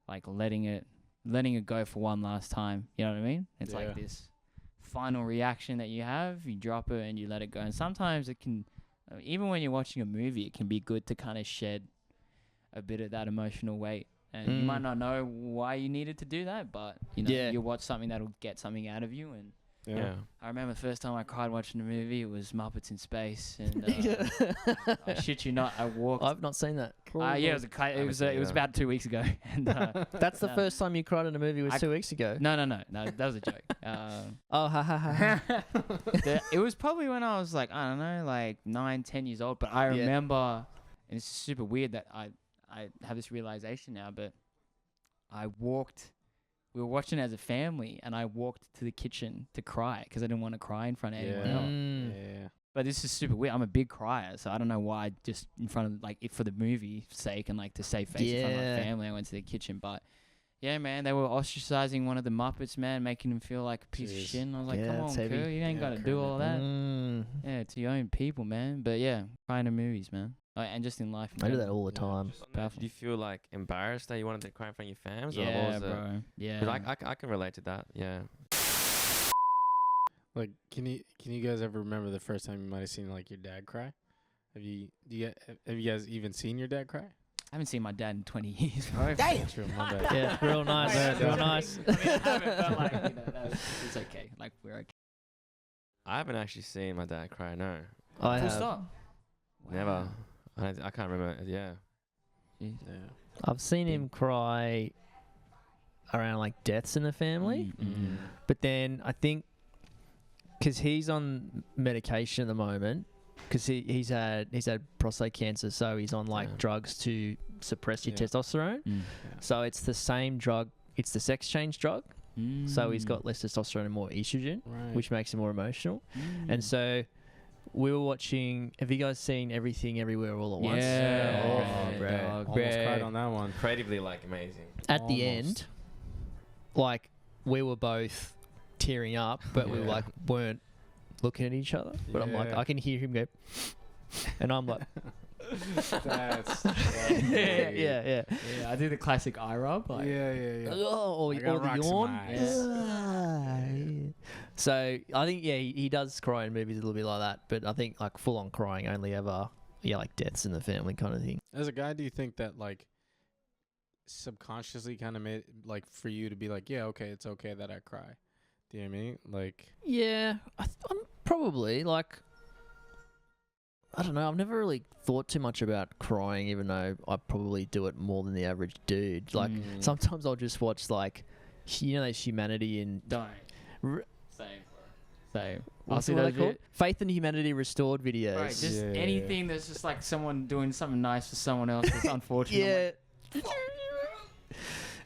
like letting it go for one last time. You know what I mean? It's like this final reaction that you have. You drop it and you let it go. And sometimes it can, even when you're watching a movie, it can be good to kind of shed a bit of that emotional weight. And you might not know why you needed to do that, but you know, you watch something that'll get something out of you. And I remember the first time I cried watching a movie, it was Muppets in Space, and I shit you not, I walked. I've not seen that. It was about 2 weeks ago, and that's the first time you cried in a movie. Was 2 weeks ago. No, that was a joke. Ha ha ha. It was probably when I was like, I don't know, like 9-10 years old. But I remember, and it's super weird that I have this realization now, but we were watching it as a family, and I walked to the kitchen to cry because I didn't want to cry in front of anyone else. Yeah. But this is super weird. I'm a big crier, so I don't know why just in front of, like, for the movie's sake and, like, to save face in front of my family, I went to the kitchen. But, yeah, man, they were ostracizing one of the Muppets, man, making him feel like a piece of shit. And I was like, come on, Kerr, you ain't got to do all that. Yeah, to your own people, man. But, yeah, crying in movies, man. And just in life. I do that all the time. Do you feel like embarrassed that you wanted to cry in front of your fams? Yeah, bro. Yeah. 'Cause I can relate to that. Yeah. Like, can you guys ever remember the first time you might have seen like your dad cry? Have you guys even seen your dad cry? I haven't seen my dad in 20 years, bro. Damn. True, my bad. Yeah, real nice. Real nice. I mean, I haven't, but like, you know, it's okay. Like, we're okay. I haven't actually seen my dad cry. No. I Full have. stop. Never. I can't remember. Yeah. I've seen him cry around like deaths in the family, but then I think because he's on medication at the moment, because he's had prostate cancer, so he's on like drugs to suppress your testosterone. So it's the same drug. It's the sex change drug. So he's got less testosterone and more estrogen, which makes him more emotional. And so we were watching. Have you guys seen Everything Everywhere All at Once? Yeah. Bro. Almost cried on that one. Creatively, like, amazing. At the end, like, we were both tearing up, but we like weren't looking at each other. But I'm like, I can hear him go, and I'm like, That's yeah. I do the classic eye rub. Like, yeah. Oh, or I got the rocks in yawn. my eyes. So I think he does cry in movies a little bit like that, but I think like full on crying only ever like deaths in the family kind of thing. As a guy, do you think that like subconsciously kind of made like for you to be like, yeah, okay, it's okay that I cry? Do you know what I mean? Like, yeah, I'm probably like, I don't know. I've never really thought too much about crying, even though I probably do it more than the average dude. Like sometimes I'll just watch like, those Humanity and Same. What's what called? Faith and Humanity Restored videos. Right, just anything that's just like someone doing something nice for someone else that's unfortunate.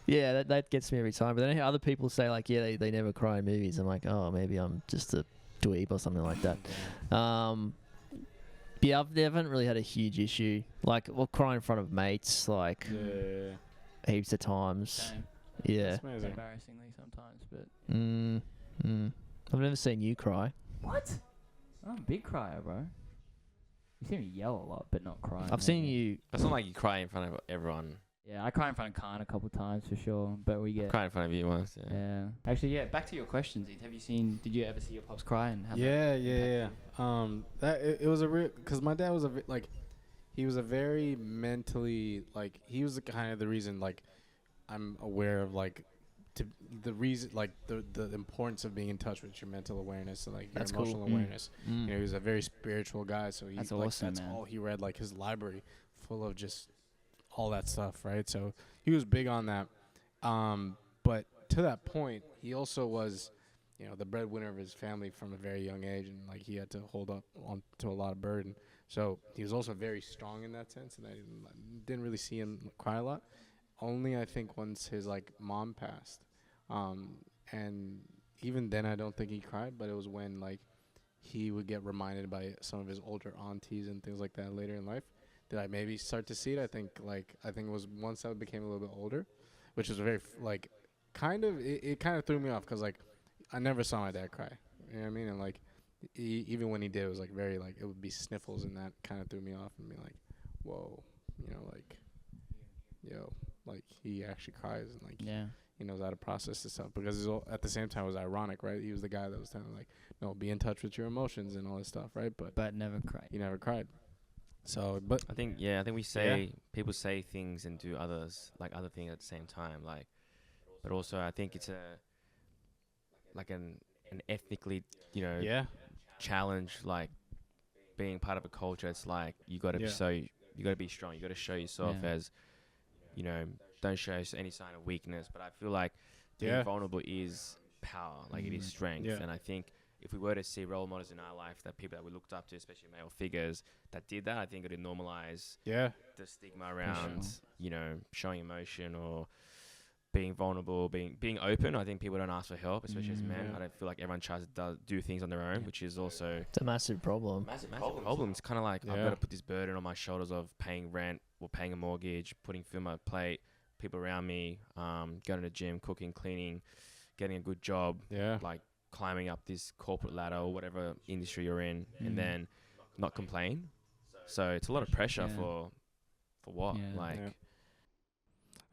Yeah, that gets me every time. But then I hear other people say like, yeah, they never cry in movies. I'm like, oh, maybe I'm just a dweeb or something like that. Yeah, I haven't really had a huge issue. Like, cry in front of mates, like heaps of times. Same. Yeah. Embarrassingly sometimes, but I've never seen you cry. What? I'm a big crier, bro. You see me yell a lot, but not cry. I've seen you. It's not like you cry in front of everyone. Yeah, I cry in front of Khan a couple times for sure, but we get. Cry in front of you once. Yeah. Actually, yeah. Back to your questions. Did you ever see your pops cry? And Yeah. It was a real, because my dad was he was a very mentally, like, he was kind of the reason, like, I'm aware of, like, the reason, like, the importance of being in touch with your mental awareness and, like, your emotional awareness. You know, he was a very spiritual guy, so he, that's like, awesome, that's man. all he read, like, his library full of just all that stuff, right? So he was big on that. But to that point, he also was, you know, the breadwinner of his family from a very young age, and like he had to hold up on to a lot of burden. So he was also very strong in that sense, and I didn't really see him cry a lot. Only I think once his like mom passed, and even then I don't think he cried, but it was when like he would get reminded by some of his older aunties and things like that later in life. Did I maybe start to see it? I think it was once I became a little bit older, which was very it kind of threw me off because like I never saw my dad cry. You know what I mean? And like even when he did, it was like very like it would be sniffles, and that kind of threw me off and be like, whoa, like, yo, like he actually cries and like he knows how to process this stuff, because at the same time it was ironic, right? He was the guy that was telling like, no, be in touch with your emotions and all this stuff, right? But never cried. He never cried. So, but I think we say people say things and do other things at the same time, like, but also I think it's an ethnically, challenge, like being part of a culture. It's like you got to be strong. You got to show yourself as, don't show any sign of weakness. But I feel like being vulnerable is power, like it is strength. And I think if we were to see role models in our life, that people that we looked up to, especially male figures that did that, I think it would normalize the stigma around, showing emotion or being vulnerable, being open. I think people don't ask for help, especially as men. I don't feel like everyone tries to do things on their own, which is also it's a massive problem. Massive problem. It's kind of like I've got to put this burden on my shoulders of paying rent or paying a mortgage, putting food on my plate, people around me, going to the gym, cooking, cleaning, getting a good job, like climbing up this corporate ladder or whatever industry you're in, and then not complain. So it's a lot of pressure for what?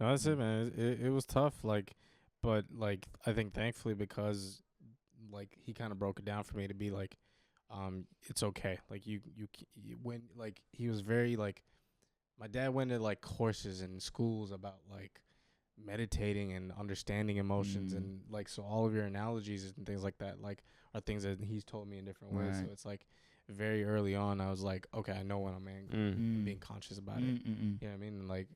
No, that's it, man. It was tough, like, but like I think thankfully, because like he kind of broke it down for me to be like, it's okay. Like you when like he was very like, my dad went to like courses in schools about like meditating and understanding emotions, and like, so all of your analogies and things like that like are things that he's told me in different ways. So it's like very early on I was like, okay, I know when I'm angry, and being conscious about it. You know what I mean? And like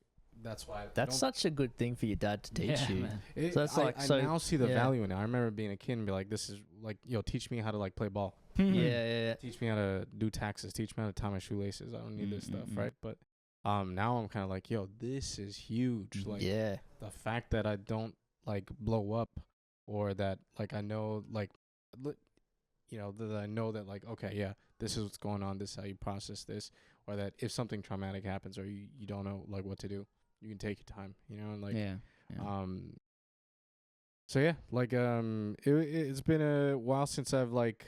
that's why that's such a good thing for your dad to teach you. So that's I now see the value in it. I remember being a kid and be like, this is like, teach me how to like play ball. Teach me how to do taxes. Teach me how to tie my shoelaces. I don't need this stuff, right? But now I'm kind of like, this is huge. Like, the fact that I don't like blow up, or that like I know like, that I know that like, okay, this is what's going on. This is how you process this, or that if something traumatic happens or you don't know like what to do, you can take your time, and like, so it's been a while since I've like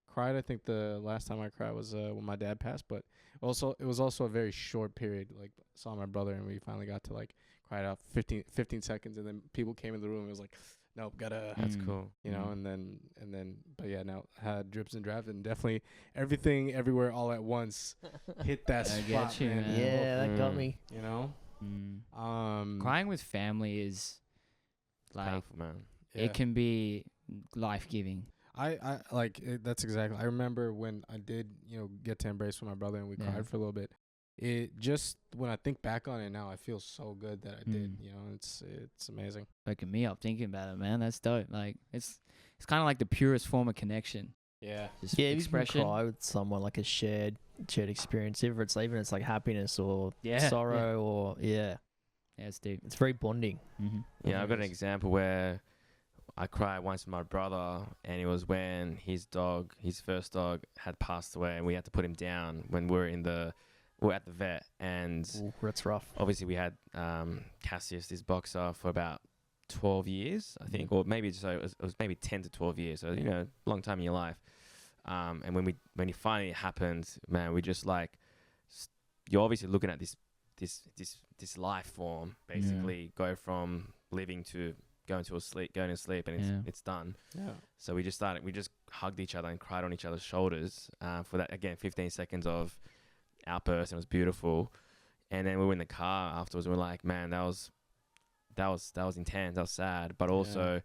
cried. I think the last time I cried was when my dad passed, but it was also a very short period. Like, saw my brother and we finally got to like cry it out 15 seconds, and then people came in the room and it was like, nope, gotta, that's cool, and then but now had drips and drabs, and definitely everything everywhere all at once hit that spot, man. That got me, crying with family is like powerful, man. It can be life-giving. I like it, that's exactly. I remember when I did, get to embrace with my brother and we cried for a little bit. It just, when I think back on it now, I feel so good that I did. It's amazing. Waking me up thinking about it, man. That's dope. Like, it's kind of like the purest form of connection. Just expression. You can cry with someone, like a shared experience, even it's like happiness or sorrow or it's deep. It's very bonding. I've got an example where I cried once with my brother, and it was when his first dog had passed away, and we had to put him down when we were at the vet. And that's rough. Obviously we had Cassius, this boxer, for about 12 years, I think, or maybe it was maybe 10 to 12 years, so long time in your life. And when it finally happened, man, we just like, you're obviously looking at this life form basically go from living to going to sleep, and it's done. So we just hugged each other and cried on each other's shoulders for that, again, 15 seconds of outburst, and it was beautiful. And then we were in the car afterwards, and we're like, man, that was intense, that was sad, but also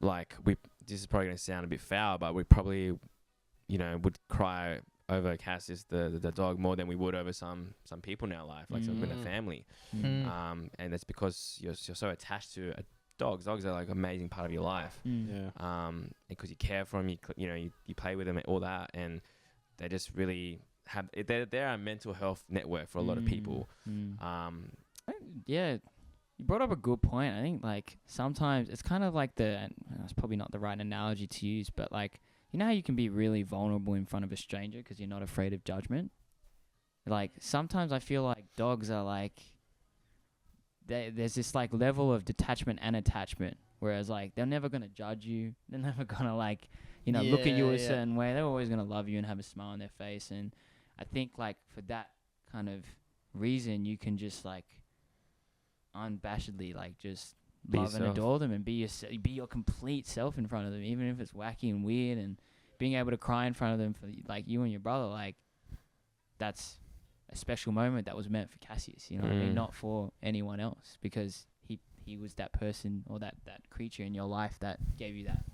like, this is probably going to sound a bit foul, but we probably would cry over Cassius, the dog, more than we would over some people in our life, like some in a family. And that's because you're so attached to dogs. Dogs are like an amazing part of your life. Because you care for them, you play with them and all that, and they just really have, they're a mental health network for a lot of people. You brought up a good point. I think like sometimes it's kind of like it's probably not the right analogy to use, but like, how you can be really vulnerable in front of a stranger because you're not afraid of judgment? Like, sometimes I feel like dogs are like, there's this like level of detachment and attachment, whereas like they're never going to judge you. They're never going to like you know, look at you a Yeah. certain way. They're always gonna love you and have a smile on their face. And I think like for that kind of reason, you can just like unabashedly like just Be love and yourself. adore them and be your complete self in front of them, even if it's wacky and weird. And being able to cry in front of them for like you and your brother, like that's a special moment that was meant for Cassius. You know what I mean? Not for anyone else, because he was that person or that creature in your life that gave you that,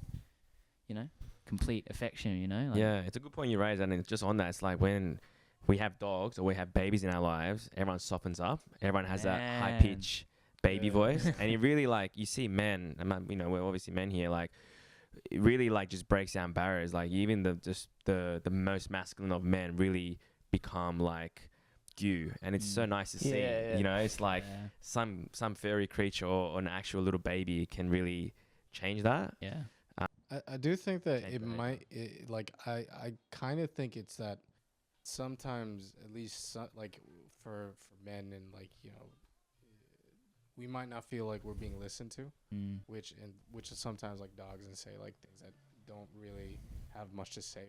you know, complete affection. You know? Like, Yeah, it's a good point you raised, and it's just on that. It's like when we have dogs or we have babies in our lives, everyone softens up. Everyone has that high Man. pitch baby Yeah. voice, and you really like you see men. You know, we're obviously men here. Like, it really like just breaks down barriers. Like even the most masculine of men really become like you, and it's so nice to see. Yeah, yeah. You know, it's like yeah. some fairy creature or an actual little baby can really change that. Yeah. I do think that Okay, it go ahead. might like I kind of think it's that sometimes, at least like for men, and like, you know, we might not feel like we're being listened to, which is sometimes like dogs and say like things that don't really have much to say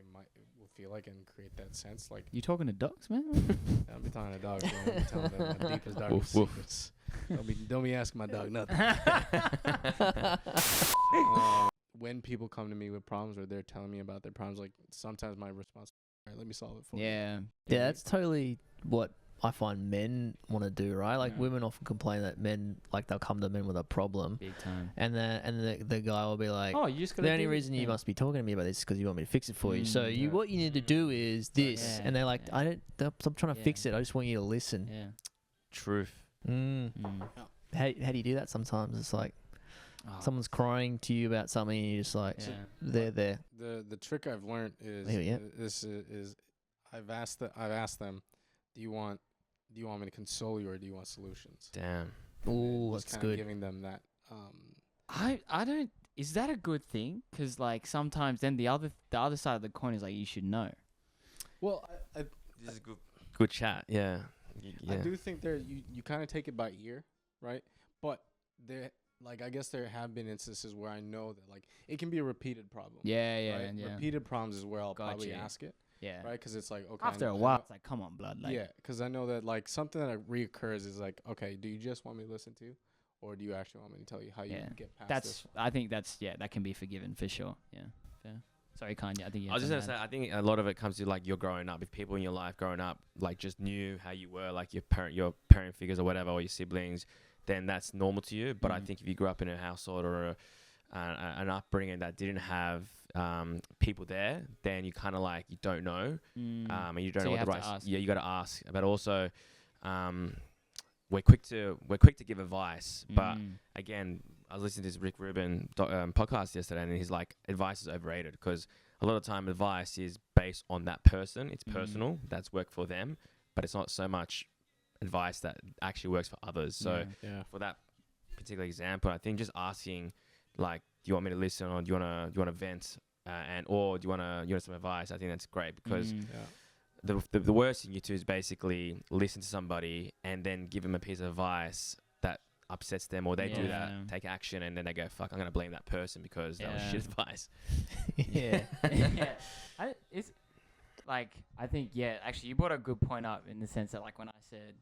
will feel like, and create that sense like You talking to dogs, man? I'll be talking to dogs, bro. I'll be telling them my deepest darkest Woof, woof. secrets. Don't be asking my dog nothing. When people come to me with problems or they're telling me about their problems, like sometimes my response, all right, let me solve it for you. Yeah. Yeah, that's totally what I find men want to do, right? Like Yeah. women often complain that men, like they'll come to men with a problem, Big time. and the guy will be like, Oh, you just got the only reason you must be talking to me about this is because you want me to fix it for you. So Mm. you, Yeah. what you need to do is this, Yeah, and they're like, yeah. I'm trying to fix Yeah. it. I just want you to listen. Yeah. Truth. Mm. How do you do that? Sometimes it's like Oh, someone's crying to you about something, and you're just like, yeah. they're there. The trick I've learned is Yeah. this is I've asked them, do you want me to console you or do you want solutions? Damn. Ooh, Just that's kinda good. Giving them that. I don't. Is that a good thing? Because like sometimes then the other side of the coin is like you should know. Well, This is good chat. Yeah. I do think you kind of take it by ear, right? But I guess there have been instances where I know that like it can be a repeated problem. Yeah, yeah, right? yeah. Repeated problems is where I'll probably Gotcha. ask it, Yeah. right? Because it's like, okay, After I a know- while, it's like, come on, blood. Like, yeah, because I know that like something that reoccurs is like, okay, do you just want me to listen to you, or do you actually want me to tell you how you Yeah. get past that's. this? I think that can be forgiven for sure. Yeah. Fair. Sorry, Kanye. I think you. I was just gonna say, I think a lot of it comes to like you're growing up. If people in your life growing up like just knew how you were, like your parent figures or whatever, or your siblings, then that's normal to you. But I think if you grew up in a household or an upbringing that didn't have people there, then you kind of like you don't know, and you don't So know you what the have right. to ask. Yeah, you got to ask. But also, we're quick to give advice, but again, I was listening to this Rick Rubin podcast yesterday, and he's like, advice is overrated because a lot of time advice is based on that person. It's personal. That's worked for them, but it's not so much advice that actually works for others. So Yeah. for that particular example, I think just asking, like, do you want me to listen, or do you wanna vent, or do you want some advice? I think that's great because Yeah. the worst thing you do is basically listen to somebody and then give them a piece of advice that upsets them, or they do Yeah. that, take action, and then they go, fuck, I'm going to blame that person because that was Yeah. shit advice. Yeah. yeah. It's like I think actually you brought a good point up in the sense that like when I said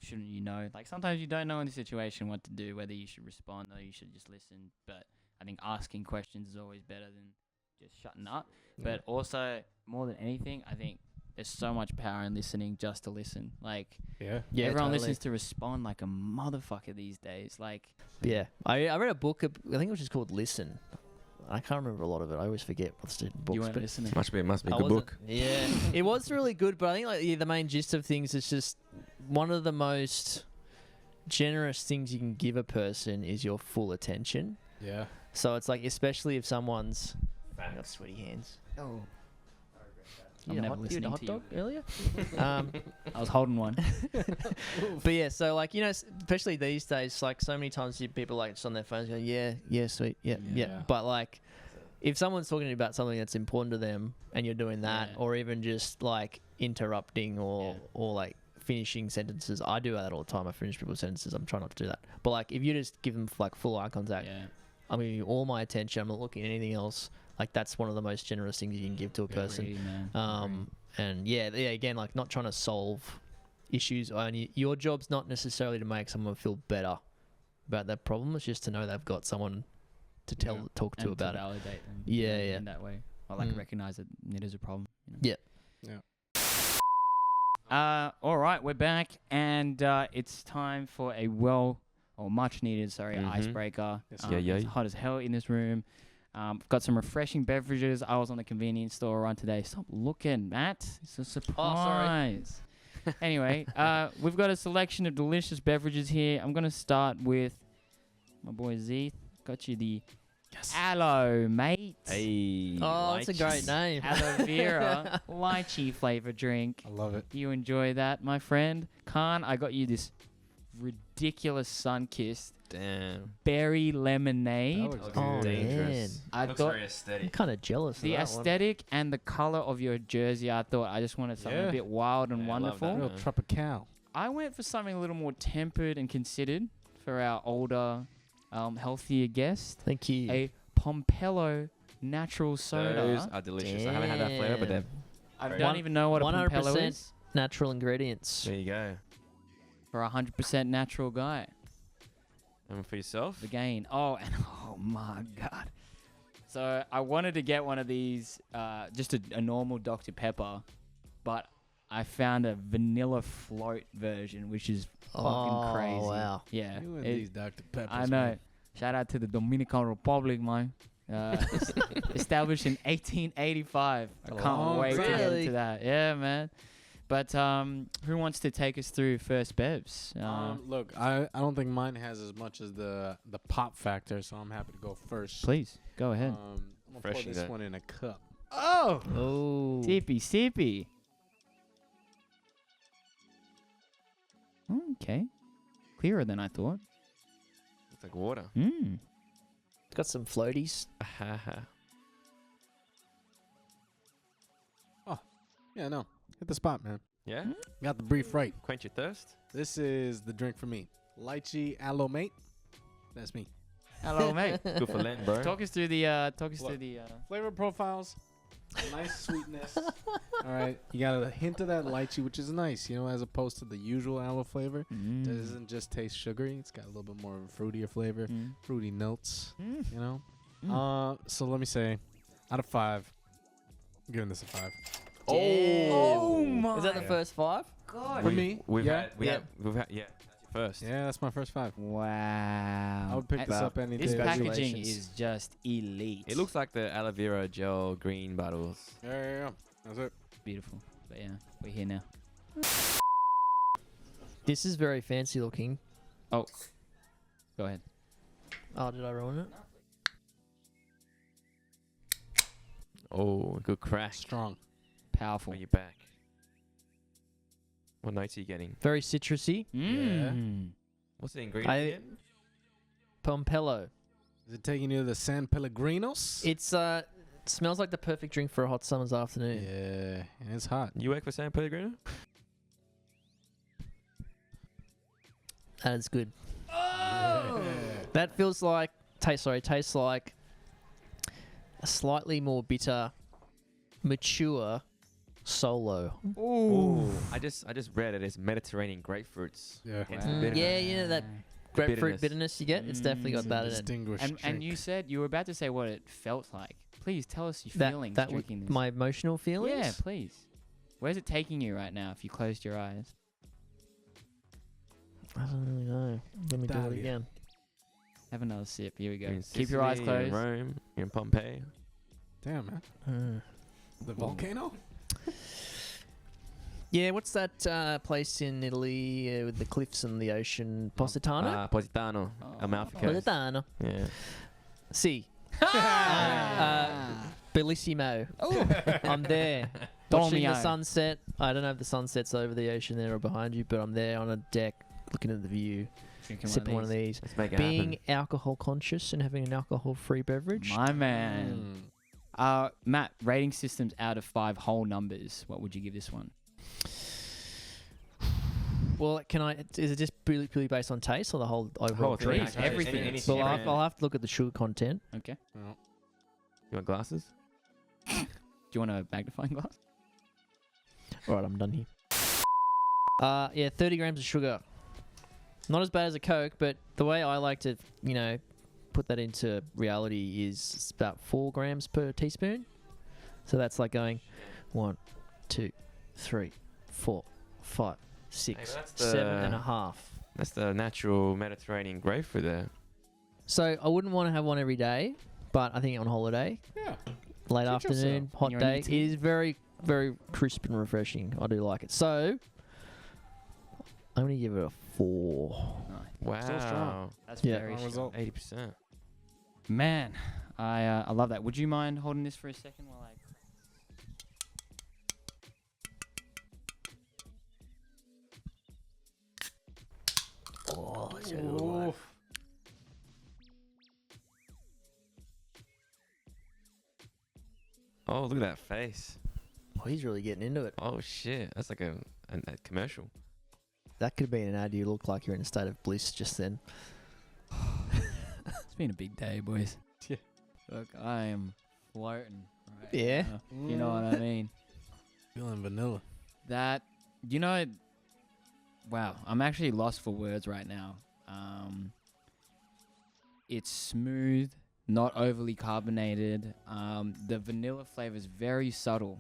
shouldn't you know, like sometimes you don't know in the situation what to do, whether you should respond or you should just listen. But I think asking questions is always better than just shutting up. But also more than anything, I think there's so much power in listening just to listen. Like Yeah. Yeah, everyone totally. listens to respond like a motherfucker these days. Like Yeah, I read a book. I think it was just called Listen. I can't remember a lot of it. I always forget what's the books. you weren't but listening. Must be a I good wasn't- book. Yeah, it was really good. But I think like the main gist of things is just one of the most generous things you can give a person is your full attention. Yeah. So it's like, especially if someone's I got sweaty hands. Oh. I'm You had a never hot, you had a listening hot to dog you. earlier? I was holding one. But yeah, so like, you know, especially these days, like so many times people like just on their phones going, yeah, sweet, yeah. Yeah. But like, if someone's talking to you about something that's important to them and you're doing that, Yeah. or even just like interrupting or like finishing sentences, I do that all the time. I finish people's sentences. I'm trying not to do that. But like, if you just give them like full eye contact, Yeah. I'm giving you all my attention. I'm not looking at anything else. Like that's one of the most generous things you can give to a person. Agreed, man. And yeah, again, like not trying to solve issues. Your job's not necessarily to make someone feel better about that problem. It's just to know they've got someone to talk to And about to it. validate them. Yeah, in yeah. that way. I like recognize that it is a problem. Yeah. All right, we're back, and it's time for a much needed, icebreaker. Yes, It's hot as hell in this room. I've got some refreshing beverages. I was on the convenience store run today. Stop looking, Matt. It's a surprise. Anyway, we've got a selection of delicious beverages here. I'm going to start with my boy Zeeth. Got you the Aloe, mate. Hey. Oh, that's a great name. Aloe vera lychee flavor drink. I love it. You enjoy that, my friend? Khan, I got you this ridiculous sun-kissed Damn. berry lemonade. That looks Oh, Dangerous. I Looks thought very I'm aesthetic. kind of jealous of the that aesthetic and the color of your jersey, I thought I just wanted something a Yeah. bit wild and Yeah, I love wonderful. that. Real tropical. I went for something a little more tempered and considered for our older, healthier guest. Thank you. A Pompello natural soda. Those are delicious. I haven't had that flavor, but they're I Right. don't even know what a 100% Pompello is. Natural ingredients. there you go. For a 100% natural guy. And for yourself? The gain. Oh, and oh my God. So I wanted to get one of these, just a normal Dr. Pepper, but I found a vanilla float version, which is fucking crazy. Oh, wow. Yeah. You and it- these Dr. Peppers. I know. man. Shout out to the Dominican Republic, man. Established in 1885. I can't long wait to time. get Really? into that. Yeah, man. But who wants to take us through first bevs? Look, I don't think mine has as much as the pop factor, so I'm happy to go first. Please, go ahead. I'm gonna pour Refreshing this that. one in a cup. Oh! Oh. Sippy. Okay. Clearer than I thought. It's like water. It's got some floaties. Yeah, no, hit the spot, man. Yeah? Got the brief right. Quench your thirst? This is the drink for me. Lychee aloe mate. That's me. Hello, mate. Good for Lent, bro. Talk us through the. Flavor profiles. Nice sweetness. All right, you got a hint of that lychee, which is nice, as opposed to the usual aloe flavor. It doesn't just taste sugary. It's got a little bit more of a fruitier flavor, fruity notes. So let me say, out of 5, I'm giving this a 5. Oh my! Is that the first 5? God. For me, We've yeah. had, we've had, yeah, that's your first. Yeah, that's my first 5. Wow. I would pick this up any day. This packaging Congratulations. is just elite. It looks like the aloe vera gel green bottles. Yeah. That's it. beautiful. But yeah, we're here now. This is very fancy looking. Go ahead. Oh, did I ruin it? Oh, good crack. Strong. Powerful. Are you back? What notes are you getting? Very citrusy. What's the ingredient again? Pompello. Is it taking you to the San Pellegrinos? It's smells like the perfect drink for a hot summer's afternoon. Yeah, and it's hot. You work for San Pellegrino? That is good. Oh! That feels like tastes like a slightly more bitter, mature solo. Ooh. I just read it as Mediterranean grapefruits. Yeah. Hence Wow. the bitterness. Yeah, you know that The grapefruit bitterness you get? It's definitely got It's a that in it. distinguished And drink. you said you were about to say what it felt like. Please tell us your That, feelings that was drinking this. my emotional feelings? Yeah, please. Where's it taking you right now if you closed your eyes? I don't really know. Let me do it Dahlia. again. Have another sip. Here we go. You're in Keep your eyes Sicily, you're in closed. Rome, you're in Pompeii. Damn, man. The volcano? Yeah, what's that place in Italy with the cliffs and the ocean? Positano? Positano. Oh. Amalfi Coast. Positano. Yeah. Si. Bellissimo. Oh, I'm there. Watching the Dolmio. sunset. I don't know if the sunset's over the ocean there or behind you, but I'm there on a deck looking at the view, sipping one of these. Let's make it Being happen. alcohol conscious and having an alcohol-free beverage. My man. Matt, rating systems out of 5 whole numbers. What would you give this one? Well, is it just purely based on taste or the whole overall Whole drink? drink. Everything. Anything. Well, I'll have to look at the sugar content. Okay. Well, You want glasses? Do you want a magnifying glass? All right, I'm done here. Yeah, 30 grams of sugar. Not as bad as a Coke, but the way I like to, put that into reality is it's about 4 grams per teaspoon. So that's like going 1, 2, 3, 4, 5, 6, that's 7.5. That's the natural Mediterranean grapefruit there. So I wouldn't want to have one every day, but I think on holiday, Yeah. late Treat afternoon, yourself. hot You're day, on it your is very, very crisp and refreshing. I do like it. So I'm going to give it a 4. Wow. Still strong. That's Yeah. very Strong strong. result. 80%. Man, I love that. Would you mind holding this for a second while I... Oh, it's a good Ooh. one. Oh, look at that face. Oh, he's really getting into it. Oh, shit. That's like a commercial. That could be an ad. You look like you're in a state of bliss just then. It's been a big day, boys. Yeah. Look, I am floating. Right Yeah? now. You know what I mean? Feeling vanilla. That, wow, I'm actually lost for words right now. It's smooth, not overly carbonated. The vanilla flavor is very subtle,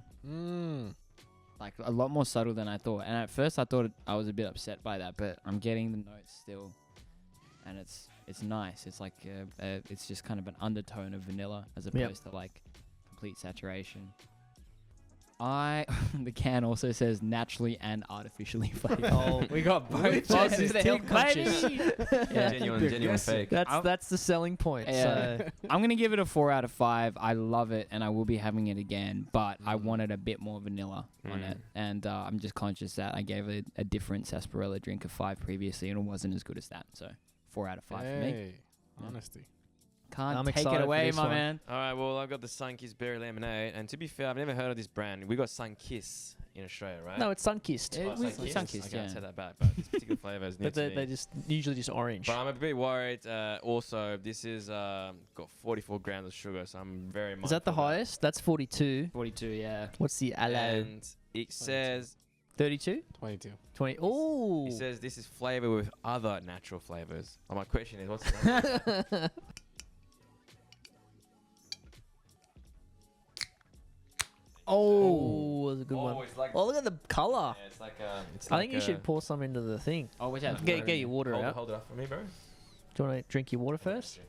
like a lot more subtle than I thought. And at first I thought I was a bit upset by that, but I'm getting the notes still, and it's nice. It's like it's just kind of an undertone of vanilla as opposed to like complete saturation. The can also says naturally and artificially flavored. Oh, We got both Which boxes is the ticked, health conscious. baby. Yeah. Genuine fake. That's the selling point. Yeah. So I'm gonna give it a 4 out of 5. I love it, and I will be having it again. But I wanted a bit more vanilla on it, and I'm just conscious that I gave it a different sarsaparilla drink of 5 previously, and it wasn't as good as that. So 4 out of 5 for me. Hey, honesty. Can't I'm take excited it for away, this my one. man. All right, well, I've got the Sunkist Berry Lemonade. And to be fair, I've never heard of this brand. We got Sunkiss in Australia, right? no, it's sun-kissed. Yeah, Oh, we- Sunkist. Sunkist, Okay, yeah. I said that back, but this particular flavor is new But to they me. just usually just orange. But I'm a bit worried. Also, this is got 44 grams of sugar, so I'm very. Is that the mindful of highest? That's 42. 42, yeah. What's the that. allowed? And it says 32? 22. 20. Oh. it says this is flavored with other natural flavors. Oh, my question is, what's the Oh, that's a good Oh, one. it's like. Oh, look at the color. Yeah, it's like I think you should pour some into the thing. Oh, which has Get your water hold, out. hold it up for me, bro. Do you want to drink your water first?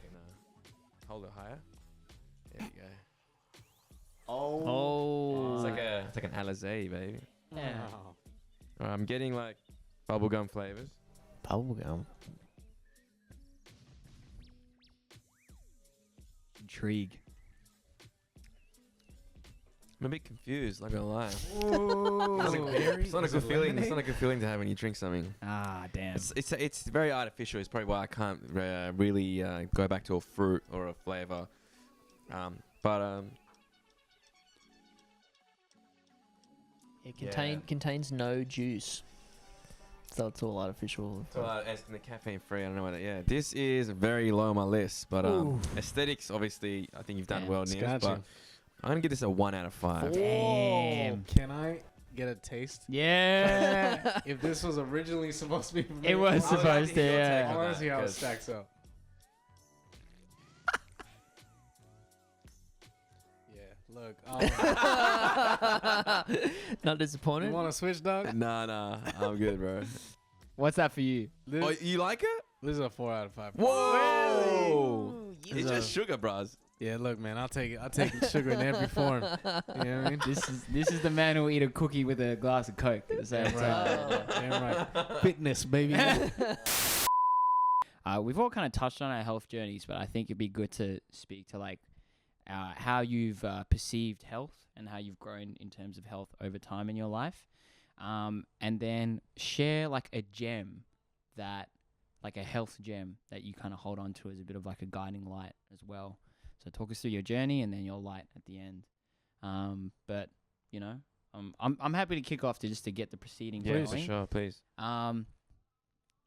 Hold it higher. There you go. Oh. It's like an Alizé, baby. Yeah. Wow. I'm getting like bubblegum flavors. Bubblegum. Intrigue. I'm a bit confused, not gonna lie. Ooh. It's not a good feeling. It's not a good feeling to have when you drink something. Ah, damn. It's very artificial. It's probably why I can't really go back to a fruit or a flavor. It contains no juice. So it's all artificial. It's the caffeine free. I don't know what. Yeah, this is very low on my list. But aesthetics, obviously, I think you've done well, Niels. Gotcha. But I'm gonna give this a 1 out of 5. Damn. Can I get a taste? Yeah. If this was originally supposed to be for me, It was I wanna- supposed to, yeah. I want to see how it 'cause- stacks up. Yeah, look. Not disappointed. You want to switch, dog? Nah, I'm good, bro. What's that for you? This, Oh, you like it? this is a 4 out of 5. Whoa! It's It's just sugar, bros. Yeah, look, man, I'll take it. I'll take sugar in every form. You know what I mean? This is the man who will eat a cookie with a glass of Coke at the same Damn time. right. Damn right. Fitness, baby. We've all kind of touched on our health journeys, but I think it'd be good to speak to like how you've perceived health and how you've grown in terms of health over time in your life, and then share like a gem that, like a health gem that you kind of hold on to as a bit of like a guiding light as well. So talk us through your journey and then your light at the end. But you know, I'm happy to kick off to get the proceedings Yeah, going. for sure, please.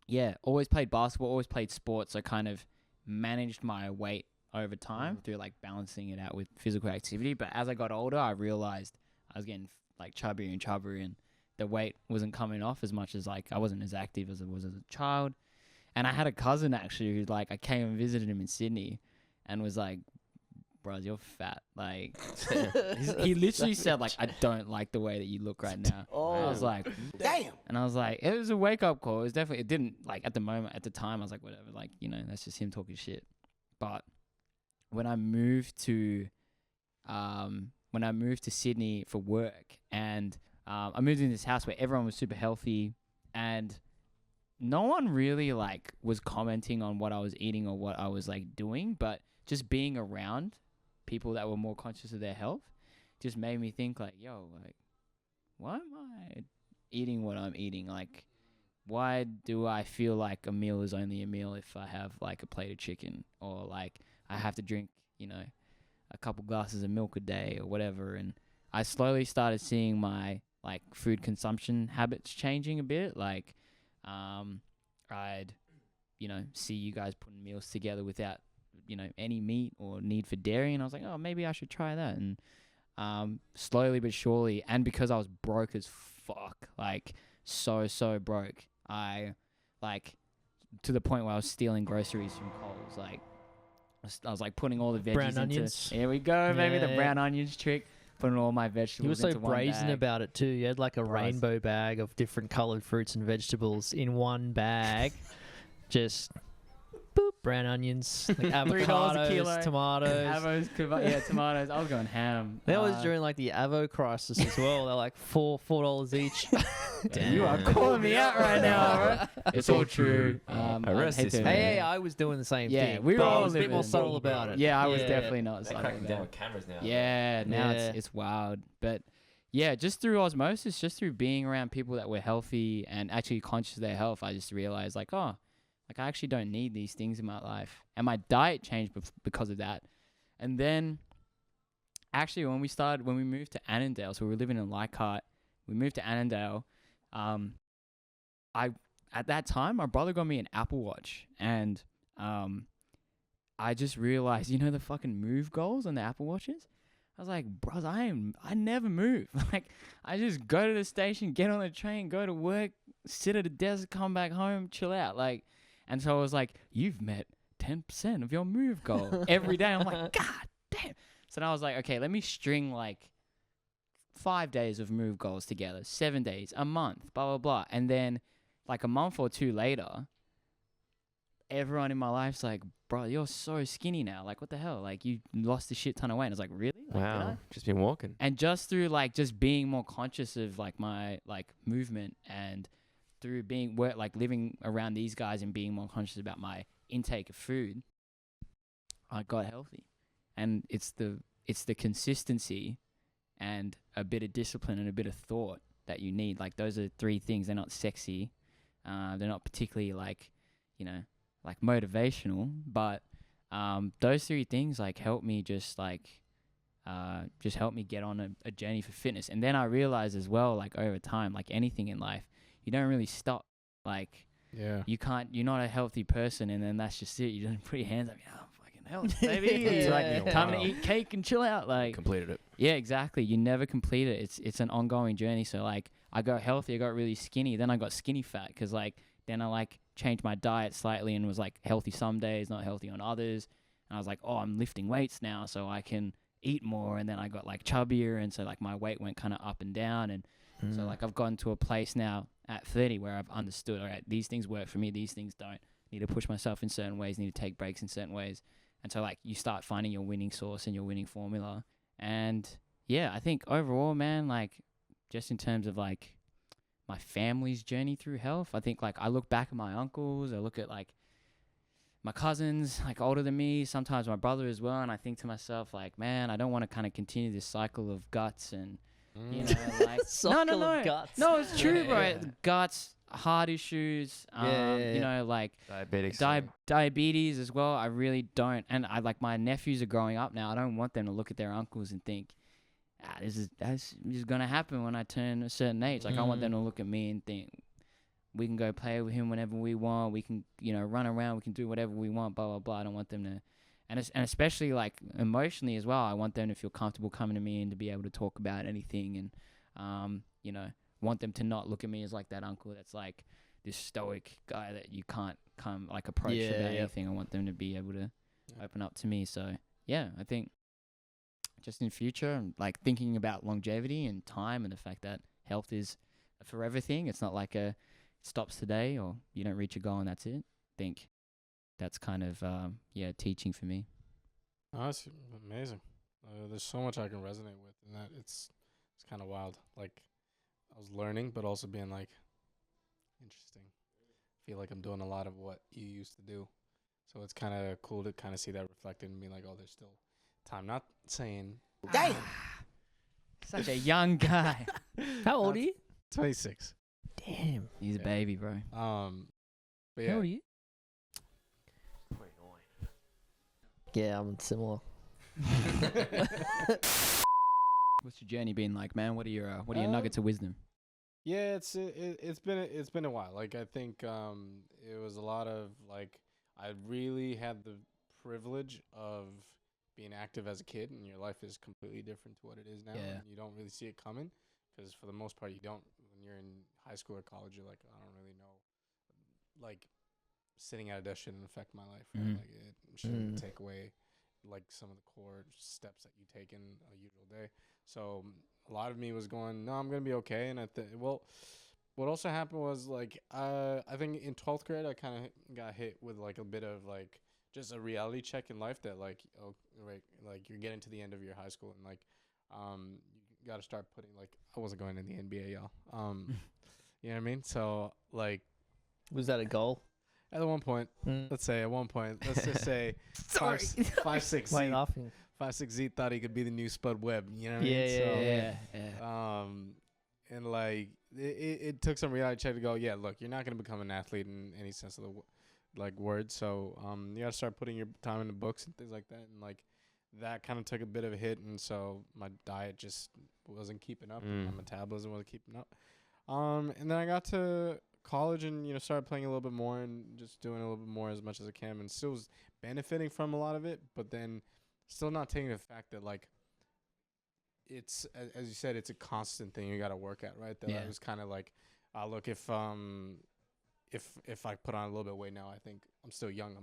Yeah, always played basketball, always played sports. I kind of managed my weight over time through like balancing it out with physical activity. But as I got older, I realized I was getting like chubbier and chubbier, and the weight wasn't coming off as much as like I wasn't as active as I was as a child. And I had a cousin actually who like I came and visited him in Sydney and was like, bro, you're fat. Like, he literally said, like, I don't like the way that you look right now. I was like, damn. And I was like, it was a wake up call. It was definitely, it didn't, like, at the time, I was like, whatever, like, you know, that's just him talking shit. But when I moved to Sydney for work, and I moved in this house where everyone was super healthy, and no one really, like, was commenting on what I was eating or what I was, like, doing, but just being around people that were more conscious of their health just made me think like, yo, like, why am I eating what I'm eating? Like, why do I feel like a meal is only a meal if I have like a plate of chicken, or like I have to drink, you know, a couple glasses of milk a day or whatever? And I slowly started seeing my like food consumption habits changing a bit. Like, I'd, you know, see you guys putting meals together without, you know, any meat or need for dairy, and I was like, oh, maybe I should try that. And slowly but surely, and because I was broke as fuck, like so broke, I like to the point where I was stealing groceries from Coles. Like I was like putting all the veggies Brown into onions. Here we go, baby, the Yeah. brown onions trick. Putting all my You were vegetables so into one brazen bag. about it too. You had like a Bro, rainbow bag of different coloured fruits and vegetables in one bag. Just boop, brown onions, like $3 a avocados, kilo. tomatoes. Tomatoes. I was going ham. That was during like the Avo crisis as well. They're like $4 each. Damn, you are calling me out right now, bro. It's all true. Arrest I'd hate this to- man. Hey, I was doing the same Yeah, thing. we were but I all was a bit more living- subtle about it. Yeah, I was definitely not. They're subtle cracking about down it. with cameras now. Yeah, now Yeah. it's wild. But yeah, just through osmosis, just through being around people that were healthy and actually conscious of their health, I just realized like, oh, like I actually don't need these things in my life. And my diet changed because of that. And then actually when we moved to Annandale, so we were living in Leichhardt, we moved to Annandale. At that time, my brother got me an Apple Watch, and I just realized, you know, the fucking move goals on the Apple Watches? I was like, bros, I never move. Like, I just go to the station, get on the train, go to work, sit at a desk, come back home, chill out. Like, and so I was like, you've met 10% of your move goal every day. I'm like, God damn. So now I was like, okay, let me string like 5 days of move goals together, 7 days, a month, blah, blah, blah. And then like a month or two later, everyone in my life's like, bro, you're so skinny now. Like, what the hell? Like, you lost a shit ton of weight. And I was like, really? Like, did I? Wow. Just been walking. And just through like just being more conscious of like my like movement, and through being like living around these guys and being more conscious about my intake of food, I got healthy. And it's the consistency and a bit of discipline and a bit of thought that you need. Like, those are three things. They're not sexy. They're not particularly like, you know, like motivational, but those three things like help me just help me get on a journey for fitness. And then I realized as well, like over time, like anything in life, you don't really stop. Like, Yeah. you're not a healthy person, and then that's just it. You don't put your hands up, fucking health, baby. It's like Yeah. time to eat cake and chill out. Like, Completed it. yeah, exactly. You never complete it. It's an ongoing journey. So like, I got healthy, I got really skinny, then I got skinny fat, because like then I like changed my diet slightly and was like healthy some days, not healthy on others. And I was like, oh, I'm lifting weights now, so I can eat more. And then I got like chubbier, and so like my weight went kind of up and down. And so like I've gotten to a place now at 30 where I've understood, all right, these things work for me, these things don't. Need to push myself in certain ways, need to take breaks in certain ways. And so like you start finding your winning source and your winning formula. And yeah, I think overall, man, like just in terms of like my family's journey through health, I think like I look back at my uncles, I look at like my cousins like older than me, sometimes my brother as well, and I think to myself like, man, I don't want to kind of continue this cycle of guts and you know, like Cycle no, of guts. no, it's true, bro. Yeah. Guts, heart issues, you know, like Diabetics. diabetes as well. I really don't, and I like my nephews are growing up now. I don't want them to look at their uncles and think, that's just gonna happen when I turn a certain age. Like I want them to look at me and think, we can go play with him whenever we want. We can, you know, run around. We can do whatever we want. Blah blah blah. I don't want them to and especially like emotionally as well. I want them to feel comfortable coming to me and to be able to talk about anything, and you know, want them to not look at me as like that uncle that's like this stoic guy that you can't come like approach about anything. I want them to be able to open up to me. So yeah, I think just in future, like thinking about longevity and time and the fact that health is a forever thing. It's not like it stops today or you don't reach a goal and that's it. I think that's kind of teaching for me. Oh, that's amazing. There's so much I can resonate with, and that it's kind of wild. Like I was learning, but also being like, interesting. Feel like I'm doing a lot of what you used to do, so it's kind of cool to kind of see that reflected and be like, oh, there's still time. Not saying, damn, such a young guy. How old are you? 26. Damn, he's a baby, bro. But how old are you? 29. Yeah, I'm similar. What's your journey been like, man? What are your nuggets of wisdom? Yeah, it's been a while. Like I think it was a lot of like I really had the privilege of being active as a kid, and your life is completely different to what it is now. Yeah. And you don't really see it coming because for the most part you don't. When you're in high school or college, you're like, I don't really know. Like sitting at a desk shouldn't affect my life. Right? Mhm. Like it shouldn't take away like some of the core steps that you take in a usual day. So a lot of me was going, no, I'm gonna be okay. And what also happened was like I think in 12th grade I kind of got hit with like a bit of like just a reality check in life that like like you're getting to the end of your high school and like you got to start putting like I wasn't going in the NBA, y'all. You know what I mean? So like Was that a goal? at one point, let's just say Sorry. 5'6" Why Z, laughing? 5'6" Z thought he could be the new Spud Webb. You know what I mean? Yeah. And like it took some reality check to go, yeah, look, you're not gonna become an athlete in any sense of the word. So you gotta start putting your time in the books and things like that. And like that kind of took a bit of a hit, and so my diet just wasn't keeping up, and my metabolism wasn't keeping up. And then I got to college and started playing a little bit more and just doing a little bit more as much as I can, and still was benefiting from a lot of it, but then still not taking the fact that like it's as you said, it's a constant thing you got to work at, right? That I was kind of like, look, if I put on a little bit of weight now, I think I'm still young.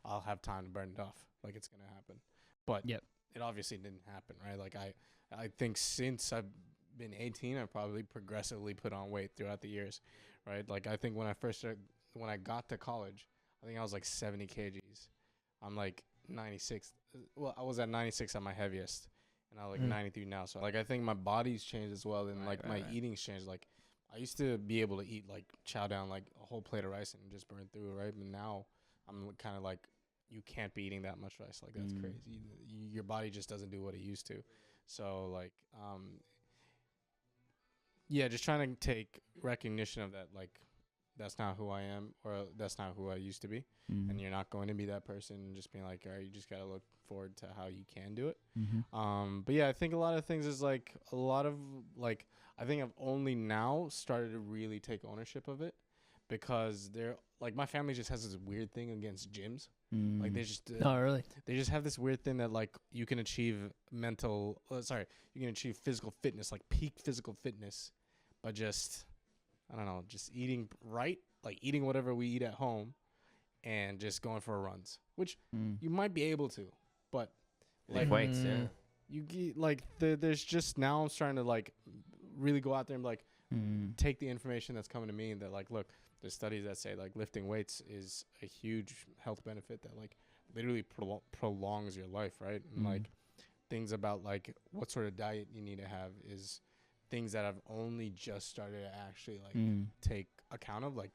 I'll have time to burn it off. Like it's gonna happen, but it obviously didn't happen, right? Like I think since I've been 18, I've probably progressively put on weight throughout the years, right? Like I think when I got to college, I think I was like 70 kgs. I'm like 96. Well, I was at 96 at my heaviest, and I'm like 93 now. So like I think my body's changed as well, and my eating's changed. Like I used to be able to eat like chow down like a whole plate of rice and just burn through it, right? But now I'm kind of like, you can't be eating that much rice. Like that's crazy. Your body just doesn't do what it used to. So like just trying to take recognition of that, like that's not who I am, or that's not who I used to be, and you're not going to be that person. And just being like, all right, you just gotta look forward to how you can do it. But yeah, I think a lot of things is like a lot of like I think I've only now started to really take ownership of it, because they're like my family just has this weird thing against gyms. Like they just really? They just have this weird thing that like you can achieve you can achieve physical fitness, like peak physical fitness, by just I don't know, just eating right, like eating whatever we eat at home, and just going for runs, which you might be able to, but like weights, you get like there's just now I'm starting to like really go out there and like take the information that's coming to me, and that like look. There's studies that say like lifting weights is a huge health benefit that like literally prolongs your life, right? And like things about like what sort of diet you need to have is things that I've only just started to actually like take account of. Like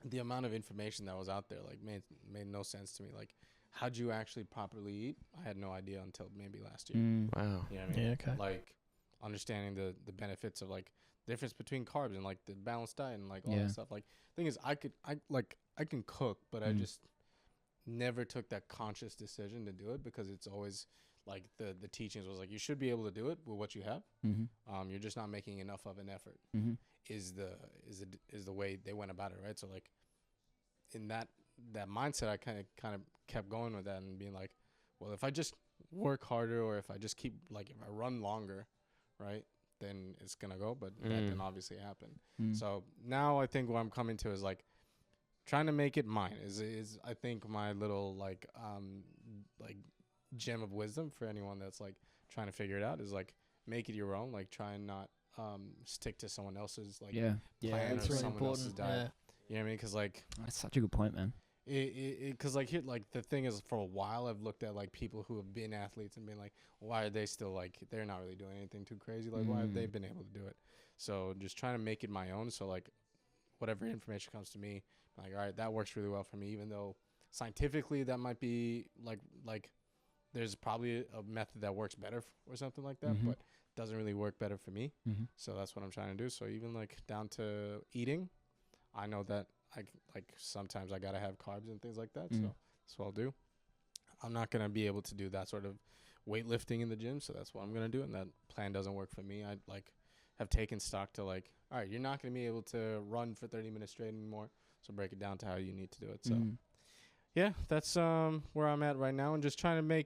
the amount of information that was out there like made no sense to me. Like how'd you actually properly eat? I had no idea until maybe last year. Wow. You know what I mean? Yeah, okay. Like understanding the benefits of like difference between carbs and like the balanced diet and like all that stuff. Like thing is I can cook, but I just never took that conscious decision to do it, because it's always like the teachings was like you should be able to do it with what you have. You're just not making enough of an effort. Is the way they went about it, right? So like in that that mindset, I kind of kept going with that and being like, well, if I just work harder or if I just keep like if I run longer, right, then it's gonna go. But that didn't obviously happen. So now I think what I'm coming to is like trying to make it mine is I think my little like gem of wisdom for anyone that's like trying to figure it out is like make it your own. Like try and not stick to someone else's like plan that's or really someone else's important. diet. You know what I mean? Because like That's such a good point, man. because like here, like the thing is, for a while I've looked at like people who have been athletes and been like, why are they still like they're not really doing anything too crazy? Like why have they been able to do it? So just trying to make it my own. So like whatever information comes to me, I'm like, all right, that works really well for me, even though scientifically that might be like there's probably a method that works better or something like that, but doesn't really work better for me. So that's what I'm trying to do. So even like down to eating, I know that I like sometimes I gotta have carbs and things like that. So that's what I'll do. I'm not gonna be able to do that sort of weightlifting in the gym, so that's what I'm gonna do. And that plan doesn't work for me. I like have taken stock to like, all right, you're not gonna be able to run for 30 minutes straight anymore. So break it down to how you need to do it. So yeah, that's where I'm at right now, and just the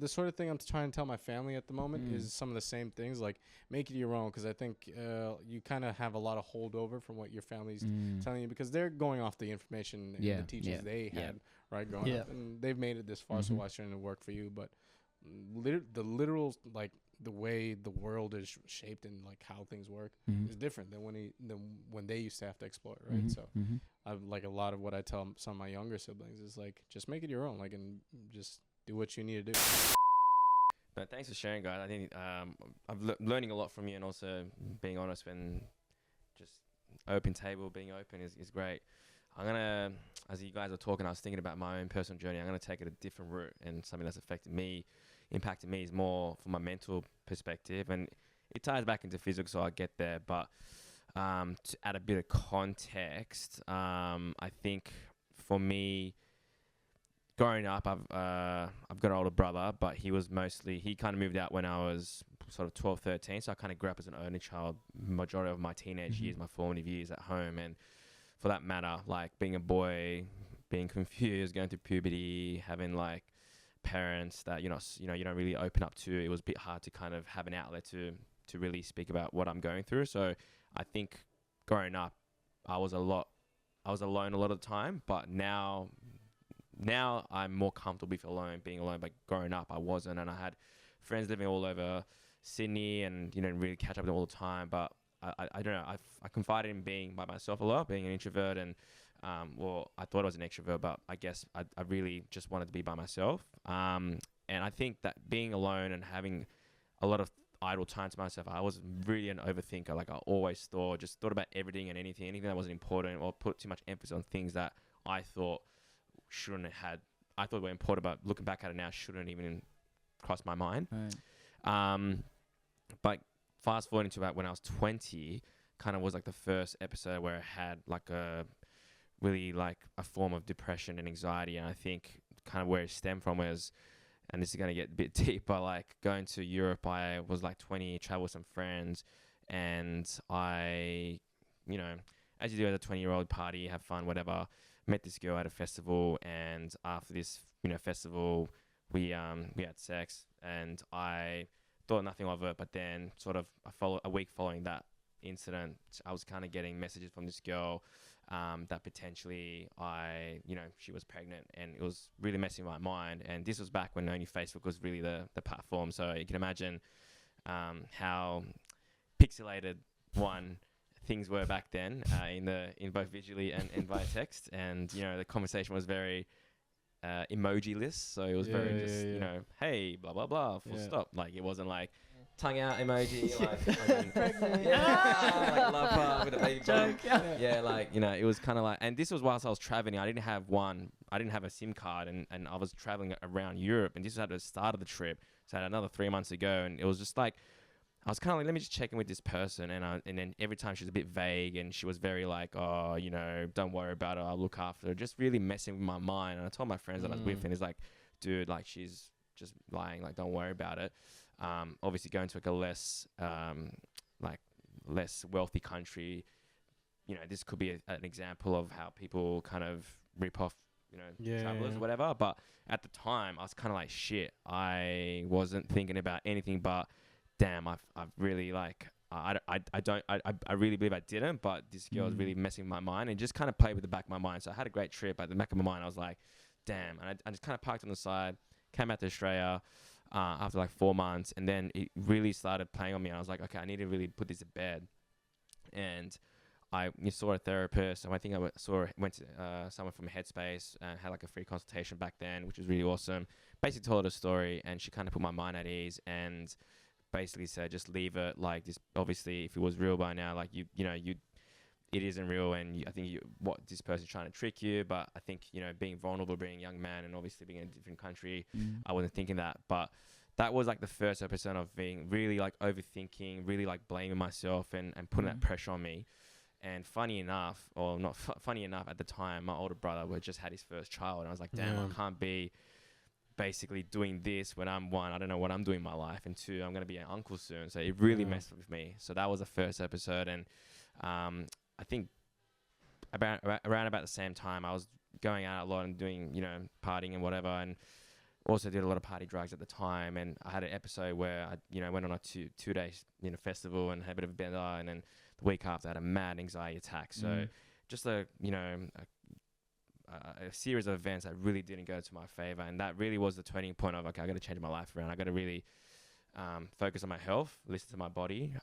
sort of thing I'm trying to tell my family at the moment is some of the same things, like make it your own, because I think you kind of have a lot of holdover from what your family's telling you, because they're going off the information and the teachings they had right growing up, and they've made it this far, so why shouldn't it work for you? But the literal like the way the world is shaped and like how things work is different than when they used to have to explore it, right? So I've like a lot of what I tell some of my younger siblings is like just make it your own, like, and just do what you need to do. But thanks for sharing, guys. I think I'm learning a lot from you, and also being honest when just open table, being open is great. I'm gonna, as you guys are talking, I was thinking about my own personal journey. I'm gonna take it a different route, and something that's impacted me is more from my mental perspective, and it ties back into physical, so I get there. But to add a bit of context, I think for me, growing up, I've got an older brother, but he kind of moved out when I was sort of 12, 13. So I kind of grew up as an only child, majority of my teenage years, my formative years at home. And for that matter, like being a boy, being confused, going through puberty, having like parents that, you don't really open up to, it was a bit hard to kind of have an outlet to really speak about what I'm going through. So I think growing up, I was alone a lot of the time, but now I'm more comfortable being alone, but growing up I wasn't, and I had friends living all over Sydney and, really catch up with them all the time. But I don't know, I confided in being by myself a lot, being an introvert, and I thought I was an extrovert, but I guess I really just wanted to be by myself. And I think that being alone and having a lot of idle time to myself, I was really an overthinker. Like I always thought about everything and anything that wasn't important, or put too much emphasis on things that I thought were important, but looking back at it now, shouldn't even cross my mind. Right. But fast forwarding to about when I was 20, kind of was like the first episode where I had like a really like a form of depression and anxiety. And I think kind of where it stemmed from was, and this is going to get a bit deep, but like going to Europe, I was like 20, travel with some friends, and I, as you do as a 20-year-old, party, have fun, whatever. Met this girl at a festival, and after this, festival, we had sex, and I thought nothing of it. But then, sort of a week following that incident, I was kind of getting messages from this girl that potentially she was pregnant, and it was really messing with my mind. And this was back when only Facebook was really the platform, so you can imagine how pixelated things were back then, in both visually and via text. And the conversation was very emoji-less, so it was hey, blah blah blah, full stop. Like it wasn't like tongue out emoji, like pregnant, like love heart with a baby joke. It was kind of like, and this was whilst I was traveling. I didn't have a SIM card, and I was traveling around Europe, and this was at the start of the trip, so I had another 3 months to go, and it was just like, I was kind of like, let me just check in with this person. And then every time she was a bit vague, and she was very like, oh, don't worry about it, I'll look after her. Just really messing with my mind. And I told my friends that I was with, and it's like, dude, like she's just lying, like don't worry about it. Obviously going to like a less wealthy country, this could be an example of how people kind of rip off, travelers yeah. or whatever. But at the time, I was kind of like, shit, I wasn't thinking about anything but, damn, I've really like, I really believe I didn't, but this girl was really messing with my mind and just kind of played with the back of my mind. So I had a great trip. At the back of my mind, I was like, damn. And I just kind of parked on the side, came out to Australia after like 4 months. And then it really started playing on me. And I was like, okay, I need to really put this to bed. And I saw a therapist. And I think went to someone from Headspace and had like a free consultation back then, which was really awesome. Basically told her the story and she kind of put my mind at ease and basically said, just leave it. Like this, obviously, if it was real by now, like it isn't real. And I think what this person's trying to trick you. But I think, being vulnerable, being a young man and obviously being in a different country, I wasn't thinking that. But that was like the first episode of being really like overthinking, really like blaming myself and putting that pressure on me. And funny enough, or not funny enough, at the time, my older brother had just had his first child. And I was like, damn, I can't be basically doing this when I'm one, I don't know what I'm doing in my life, and two, I'm going to be an uncle soon. So it really messed with me. So that was the first episode. And I think around about the same time, I was going out a lot and doing, partying and whatever, and also did a lot of party drugs at the time. And I had an episode where I, went on a two-day, festival and had a bit of a bender, and then the week after I had a mad anxiety attack. So just a series of events that really didn't go to my favor. And that really was the turning point of, okay, I got to change my life around. I got to really focus on my health, listen to my body.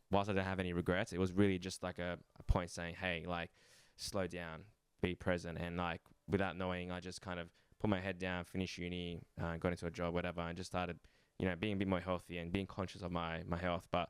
Whilst I don't have any regrets, it was really just like a point saying, hey, like, slow down, be present. And like, without knowing, I just kind of put my head down, finished uni, got into a job, whatever, and just started, being a bit more healthy and being conscious of my health. But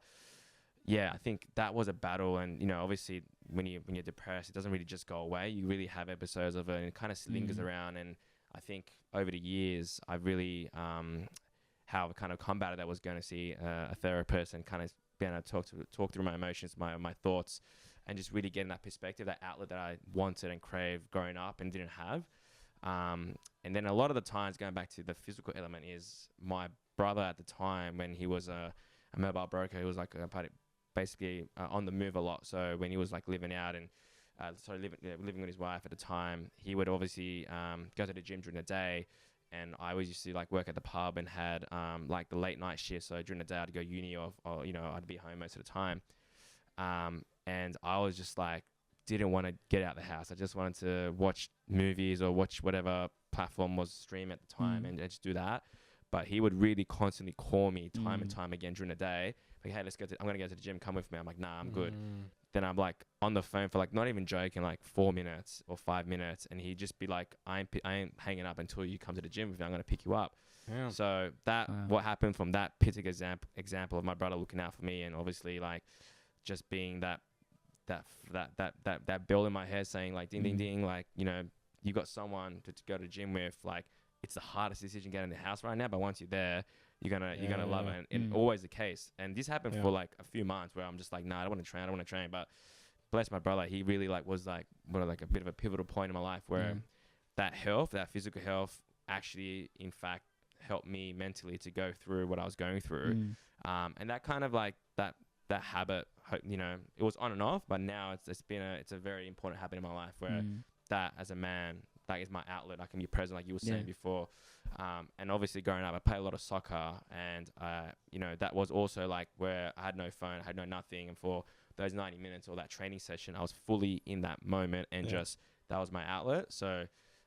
yeah, I think that was a battle. And, obviously when you're depressed, it doesn't really just go away. You really have episodes of it and it kind of lingers around. And I think over the years, I really, how I kind of combated that was going to see a therapist and kind of being able to talk through my emotions, my thoughts, and just really getting that perspective, that outlet that I wanted and craved growing up and didn't have. And then a lot of the times, going back to the physical element, is my brother at the time when he was a mobile broker, he was like basically on the move a lot. So when he was like living out and living with his wife at the time, he would obviously go to the gym during the day. And I always used to like work at the pub and had like the late night shift. So during the day I'd go uni or I'd be home most of the time. And I was just like, didn't want to get out of the house. I just wanted to watch movies or watch whatever platform was stream at the time and just do that. But he would really constantly call me time and time again during the day. Like, hey, I'm going to go to the gym. Come with me. I'm like, nah, I'm good. Then I'm like on the phone for like, not even joking, like 4 minutes or 5 minutes. And he'd just be like, I ain't hanging up until you come to the gym with me. I'm going to pick you up. Yeah. So what happened from that particular example of my brother looking out for me, and obviously like just being that bell in my head saying like, ding, ding, ding, like, you got someone to go to the gym with. Like, it's the hardest decision getting in the house right now, but once you're there, you're gonna love it. And always the case. And this happened for like a few months where I'm just like, nah, I don't want to train. But bless my brother, he really like was like a bit of a pivotal point in my life where that physical health actually in fact helped me mentally to go through what I was going through. And that kind of like that habit, it was on and off, but now it's a very important habit in my life where that as a man, that is my outlet. I can be present, like you were saying before. And obviously growing up, I played a lot of soccer, and that was also like where I had no phone, I had no nothing, and for those 90 minutes or that training session, I was fully in that moment, and just that was my outlet. So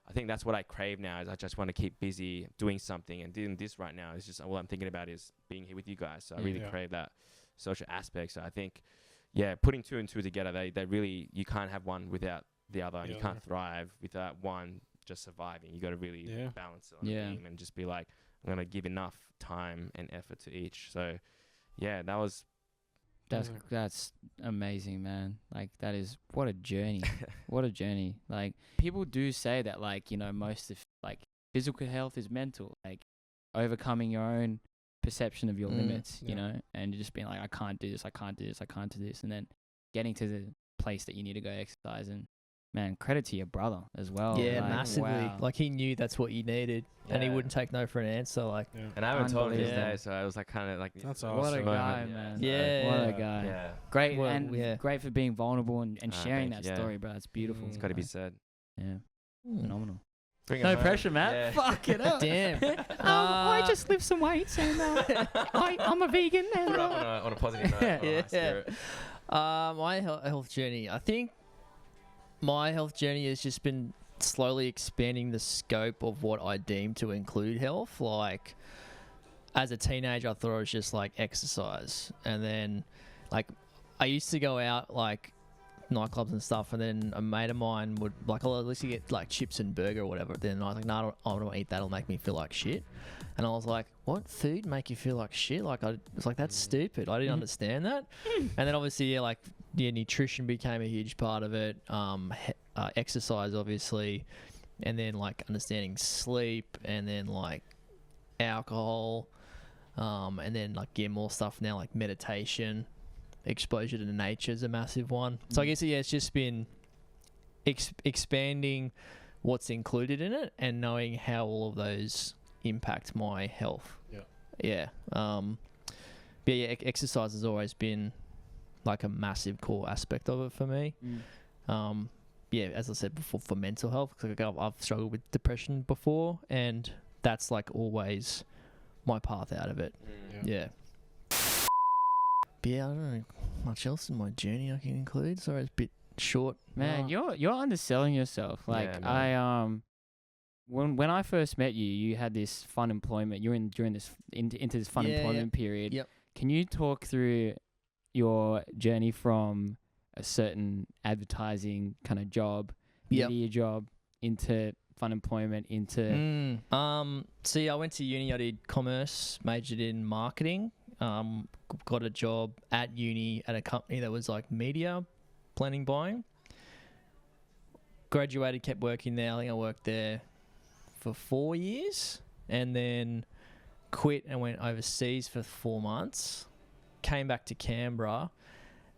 I think that's what I crave now, is I just want to keep busy doing something, and doing this right now is just all I'm thinking about is being here with you guys. So I really crave that social aspect. So I think, putting two and two together, they really, you can't have one without the other, and you can't thrive without one just surviving. You got to really balance it on the team and just be like, I'm going to give enough time and effort to each. So that's amazing, man. Like, that is, what a journey. What a journey. Like, people do say that, like, most of like physical health is mental, like overcoming your own perception of your limits, and just being like, I can't do this, I can't do this, I can't do this, and then getting to the place that you need to go exercise and man, credit to your brother as well. Yeah, like, massively. wow. Like he knew that's what you needed, and he Yeah. wouldn't take no for an answer. Like, And I haven't told him this Unbelievable. day, so I was like kind of like. That's What a awesome. guy, Yeah. man. Yeah. What a guy. Yeah, Great, Well, and yeah. great for being vulnerable and sharing thank that you, yeah. story, bro. It's beautiful. it's got to be Like, said. Yeah, phenomenal. Bring it No home. pressure, Matt. Yeah. Fuck it up. Damn. I just lift some weights and I'm a vegan. And, Put it up on a positive note. on a Yeah. high spirit. My health journey. I think my health journey has just been slowly expanding the scope of what I deem to include health. Like, as a teenager, I thought it was just like exercise, and then like I used to go out like nightclubs and stuff, and then a mate of mine would like, oh, at least you get like chips and burger or whatever. Then I was like, no, I don't want to eat that. It'll make me feel like shit. And I was like, what food make you feel like shit? Like I was like, that's stupid. I didn't understand that. And then obviously, yeah, like nutrition became a huge part of it. Exercise, obviously, and then like understanding sleep, and then like alcohol, and then like more stuff now like meditation. Exposure to nature is a massive one. So I guess it's just been expanding what's included in it and knowing how all of those impact my health. Yeah. But yeah, exercise has always been like a massive core aspect of it for me. Yeah, as I said before, for mental health, because I've struggled with depression before, and that's like always my path out of it. Yeah. But yeah, I don't know much else in my journey I can include. Sorry, it's a bit short. Man, you're underselling yourself. Like Yeah, when I first met you, you had this fun employment. You're into this fun employment period. Yep. Can you talk through your journey from a certain advertising kind of job, media job, into fun employment, into See, I went to uni. I did commerce, majored in marketing. Got a job at uni at a company that was like media planning, buying. Graduated, kept working there. I think I worked there for 4 years, and then quit and went overseas for 4 months. Came back to Canberra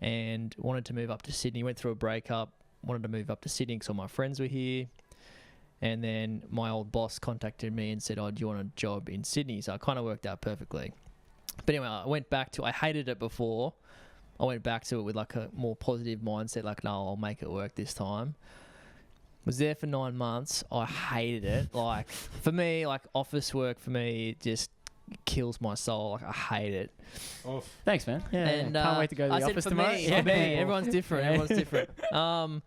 and wanted to move up to Sydney. Went through a breakup. Wanted to move up to Sydney because all my friends were here. And then my old boss contacted me and said, "Oh, do you want a job in Sydney?" So it kind of worked out perfectly. But anyway, I went back to, I hated it before. I went back to it with like a more positive mindset, like, no, I'll make it work this time. Was there for 9 months. I hated it. Like, for me, like office work for me, it just kills my soul. Like, I hate it. Thanks, man. Yeah, And can't wait to go to I the said office for tomorrow. me, for me, everyone's different. Everyone's different. And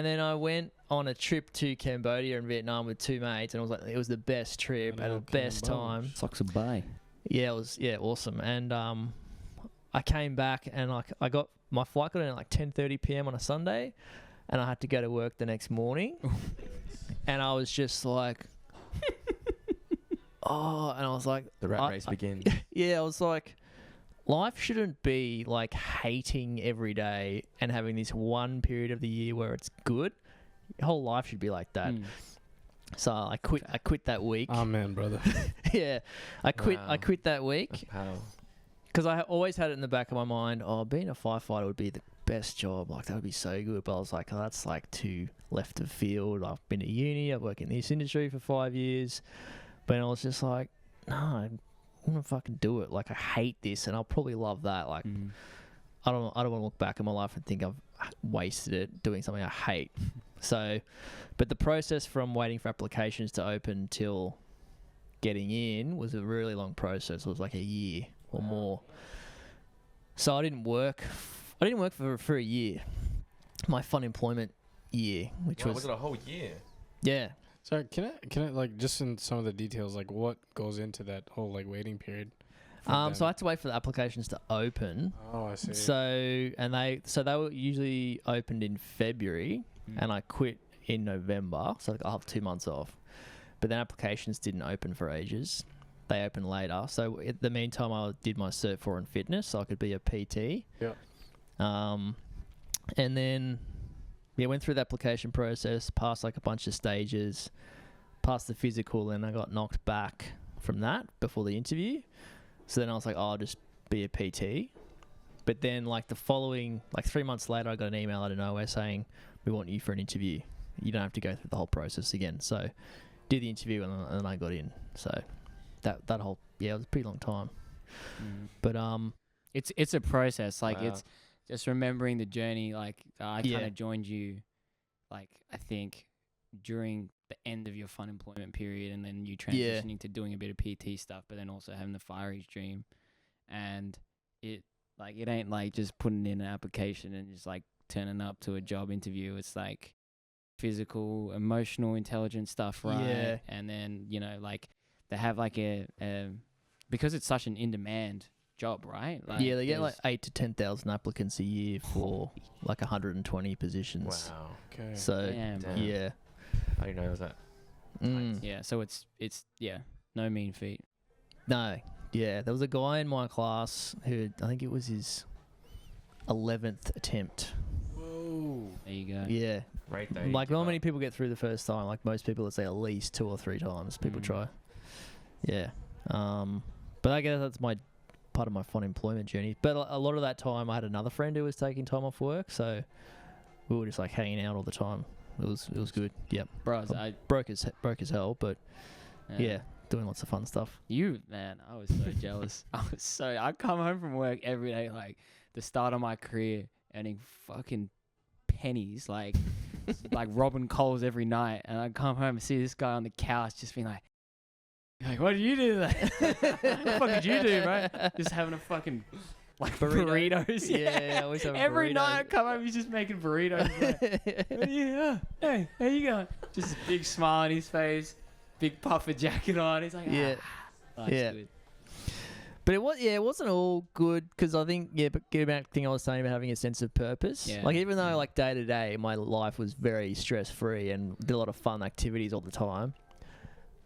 then I went on a trip to Cambodia and Vietnam with 2 mates, and it was the best trip and the best time. Socks of Bay. Yeah, it was awesome. And I came back and like I got my flight got in at like 10:30 p.m. on a Sunday, and I had to go to work the next morning. And I was just like, oh, and I was like, The rat race begins. yeah, I was like, life shouldn't be like hating every day and having this one period of the year where it's good. Your whole life should be like that. So I quit that week. Amen, brother. Yeah, I quit Wow. that week Power. because I always had it in the back of my mind. Oh, being a firefighter would be the best job. Like that would be so good. But I was like, oh, that's like too left of field. I've been to uni. I've worked in this industry for 5 years. But I was just like, no, I'm gonna fucking do it. Like I hate this, and I'll probably love that. Like I don't want to look back at my life and think I've wasted it doing something I hate. So, but the process from waiting for applications to open till getting in was a really long process. It was like a year or more. So I didn't work for a year. My fun employment year, which Was it a whole year? yeah. Sorry, can I like just in some of the details, like what goes into that whole like waiting period? So I had to wait for the applications to open. Oh, I see. So they were usually opened in February, and I quit in November. So I'll have 2 months off. But then applications didn't open for ages. They opened later. So in the meantime, I did my Cert 4 in fitness, so I could be a PT. Yeah. And then went through the application process, passed like a bunch of stages, passed the physical, and I got knocked back from that before the interview. So then I was like, oh, I'll just be a PT. But then like the following, like 3 months later, I got an email out of nowhere saying, we want you for an interview. You don't have to go through the whole process again. So did the interview and then I got in. So that whole, it was a pretty long time. But it's a process. Like Wow. it's just remembering the journey. Like I Yeah. kind of joined you, like I think during the end of your fun employment period, and then you transitioning to doing a bit of PT stuff, but then also having the Fiery's dream, and it ain't like just putting in an application and just like turning up to a job interview. It's like physical, emotional, intelligent stuff, right? Yeah. And then like they have like a because it's such an in-demand job, right? Like they get like there's- 8 to 10,000 applicants a year for like 120 positions. Wow. Okay. So Damn, bro. Damn. yeah. I didn't know it was that. Yeah, so it's no mean feat. No, yeah, there was a guy in my class who I think it was his 11th attempt. Whoa. There you go. Yeah, Right there. like not many people get through the first time. Like most people, let's say at least 2 or 3 times people try. Yeah, but I guess that's my part of my fun employment journey. But a lot of that time, I had another friend who was taking time off work, so we were just like hanging out all the time. It was good. Yep, Bros, I broke as hell, but yeah, doing lots of fun stuff. You, man, I was so jealous. I come home from work every day, like the start of my career, earning fucking pennies, like robbing Coles every night. And I come home and see this guy on the couch just being like, what did you do there? What the fuck did you do, bro? Just having a fucking burritos. Yeah, I always have Every burritos. night I come home, he's just making burritos. Like, yeah, hey, how you going? Just a big smile on his face, big puffer jacket on. He's like, Yeah. Life's Yeah. good. But it wasn't all good because I think, but get back to the thing I was saying about having a sense of purpose. Yeah. Like even though like day to day my life was very stress free and did a lot of fun activities all the time,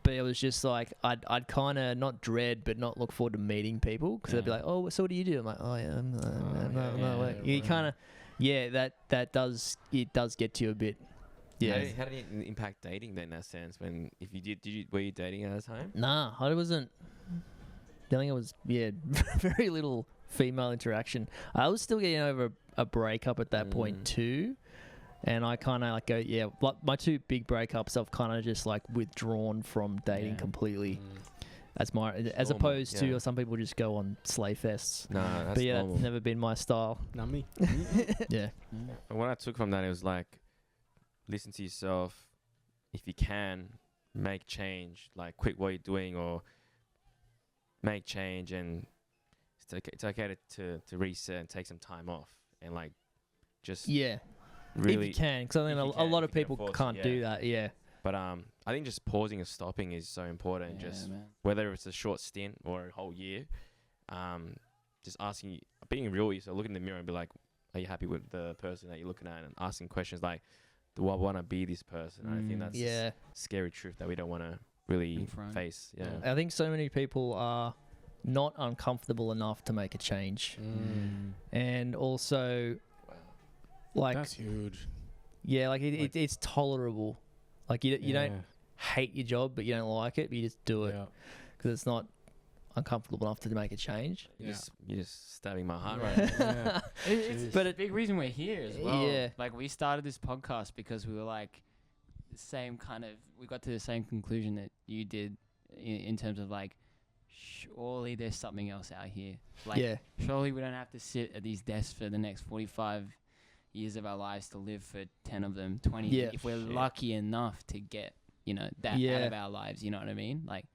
but it was just like I'd kind of not dread but not look forward to meeting people because they'd be like, oh, so what do you do? I'm like, oh yeah, no. You kind of that does get to you a bit. Yeah. How did it impact dating then in that sense? When if you were you dating at the time? Nah, I wasn't. I think it was very little female interaction. I was still getting over a breakup at that point too, and I kind of like go like my 2 big breakups I've kind of just like withdrawn from dating completely. As normal, opposed to some people just go on slay fests. No, that's But normal. that's never been my style. Not me. Yeah. And what I took from that, it was like, listen to yourself. If you can, make change. Like, quit what you're doing or make change. And it's okay to reset and take some time off. And, like, just Yeah. really... If you can, because I think if you a lot can, of if you can people afford to, can't do that. Yeah. But I think just pausing and stopping is so important. Yeah, Just man. whether it's a short stint or a whole year, just being real with yourself, look in the mirror and be like, are you happy with the person that you're looking at? And asking questions like, do I want to be this person? And I think that's a scary truth that we don't want to really Confront. face. Yeah. I think so many people are not uncomfortable enough to make a change. And also, like, That's huge. yeah, like Like- it's tolerable. Like you don't hate your job, but you don't like it, but you just do it because it's not uncomfortable enough to make a change. You're just stabbing my heart Right. right now. Yeah. It's But a big reason we're here as well. Yeah. Like we started this podcast because we were like the same kind of. We got to the same conclusion that you did in terms of like, surely there's something else out here. Like, Yeah. surely we don't have to sit at these desks for the next 45 years of our lives to live for 10 of them, 20. Yeah. If we're lucky enough to get that out of our lives, you know what I mean? Like,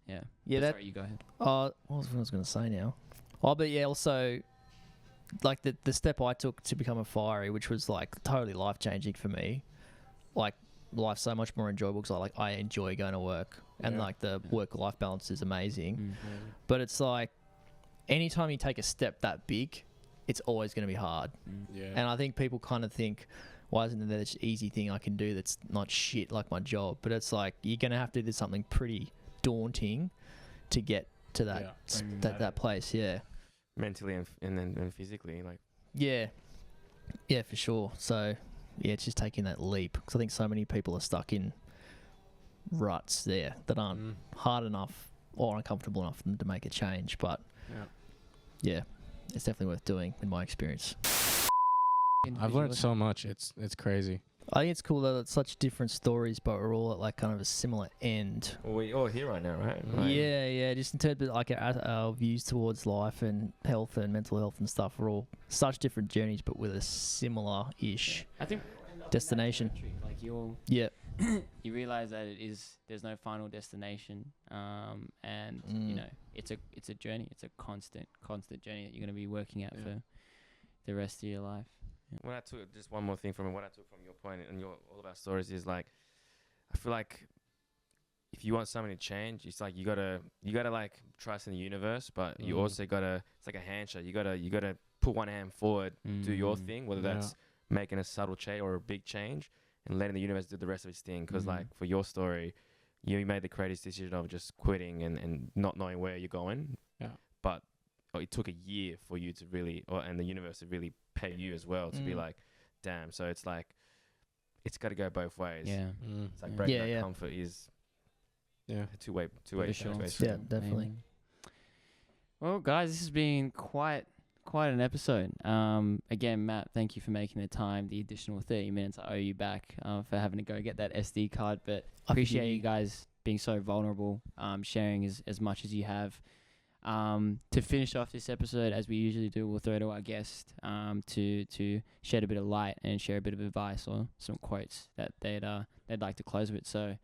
yeah. Yeah, But that. sorry, you go ahead. What was I going to say now? Oh, but yeah, also, like the step I took to become a fiery, which was like totally life changing for me. Like life's so much more enjoyable because I enjoy going to work, and like the work life balance is amazing. But it's like anytime you take a step that big, it's always going to be hard. Yeah. And I think people kind of think, why isn't there this easy thing I can do that's not shit like my job? But it's like you're going to have to do something pretty daunting to get to that that place. Yeah. Mentally and then physically. Like, Yeah, for sure. So yeah, it's just taking that leap because I think so many people are stuck in ruts there that aren't hard enough or uncomfortable enough for them to make a change. But yeah, it's definitely worth doing in my experience. I've learned so much. It's crazy. I think it's cool that it's such different stories, but we're all at like kind of a similar end. Well, we're all here right now, right? Yeah. Just in terms of like our views towards life and health and mental health and stuff, we're all such different journeys, but with a similar-ish I think destination. Like you realize that there's no final destination, and you know it's a journey. It's a constant journey that you're going to be working at for the rest of your life. What I took, just one more thing from what I took from your point and all of our stories is like, I feel like if you want something to change, it's like you gotta like trust in the universe, but you also gotta, it's like a handshake. You gotta put one hand forward, do your thing, whether that's making a subtle change or a big change, and letting the universe do the rest of its thing. Because like for your story, you made the courageous decision of just quitting and not knowing where you're going. Yeah. But it took a year for you to really, and the universe to really pay you as well to be like, damn. So it's like, it's got to go both ways. Yeah. It's like breaking that comfort is a two-way sure. Yeah, definitely. Well, guys, this has been quite an episode. Again, Matt, thank you for making the time. The additional 30 minutes I owe you back for having to go get that SD card. But appreciate you guys being so vulnerable, sharing as much as you have. To finish off this episode, as we usually do, we'll throw to our guest to shed a bit of light and share a bit of advice or some quotes that they'd like to close with. So,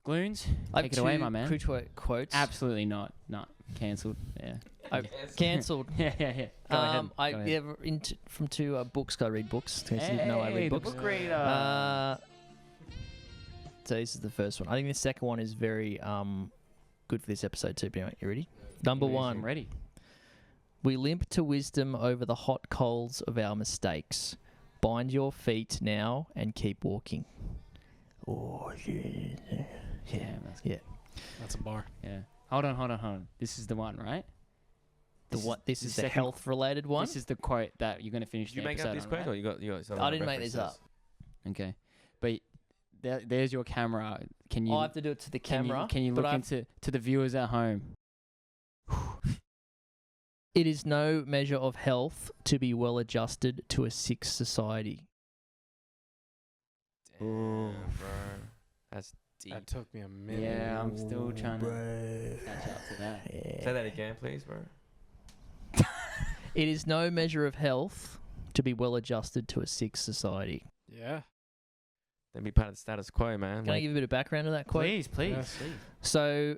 Gloons, take it away, my man. Quotes? Absolutely not. Cancelled. Yeah. Cancelled. Yeah. Go ahead. From two books. I read books. I read books. The book reader. So this is the first one. I think the second one is very good for this episode too. You ready? Number one. I'm ready. We limp to wisdom over the hot coals of our mistakes. Bind your feet now and keep walking. Oh, yeah. That's a bar. Yeah. Hold on. This is the one, right? This is the health-related one. This is the quote that you're going to finish the episode. Did you make up this quote, or you got something? I didn't make this up. Okay, but there's your camera. Can you? I have to do it to the camera. Can you look into the viewers at home? It is no measure of health to be well adjusted to a sick society. Damn, bro. That's deep. That took me a minute. Yeah, I'm still trying to catch up to that. Say that again, please, bro. It is no measure of health to be well adjusted to a sick society. Yeah. Then be part of the status quo, man. Can I give a bit of background to that quote? Please. Yes. So,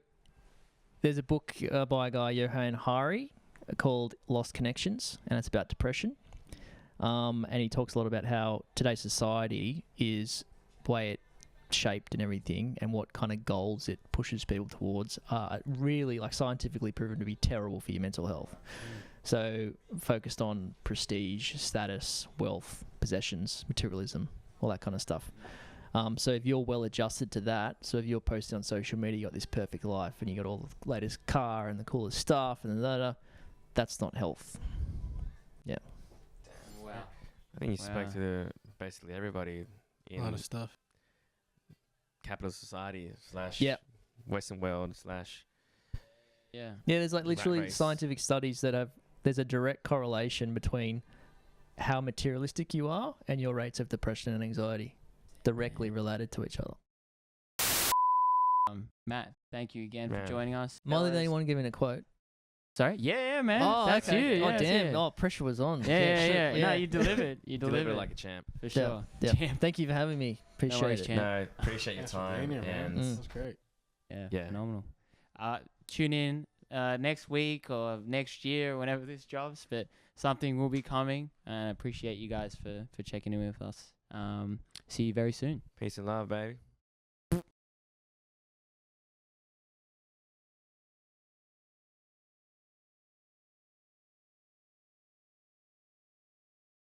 there's a book by a guy, Johan Hari, called Lost Connections, and it's about depression. And he talks a lot about how today's society is the way it's shaped and everything, and what kind of goals it pushes people towards are really, like, scientifically proven to be terrible for your mental health. So, focused on prestige, status, wealth, possessions, materialism, all that kind of stuff. So if you're well adjusted to that, so if you're posting on social media, you got this perfect life and you got all the latest car and the coolest stuff and that's not health. Yeah. Wow. I think you spoke to basically everybody in a lot of stuff. Capitalist society / Western world / Yeah. Yeah, there's like literally scientific studies that there's a direct correlation between how materialistic you are and your rates of depression and anxiety. Directly related to each other. Matt, thank you again for joining us. Molly, do you want to give me a quote? Sorry? Yeah, man. Oh, that's okay. you. Oh, damn. Oh, pressure was on. Yeah. No, you delivered. You delivered like a champ. For sure. Yeah. Thank you for having me. Appreciate it. No, appreciate your time. That's great. Yeah, phenomenal. Tune in next week or next year, whenever this drops, but something will be coming. And I appreciate you guys for checking in with us. See you very soon. Peace and love, baby.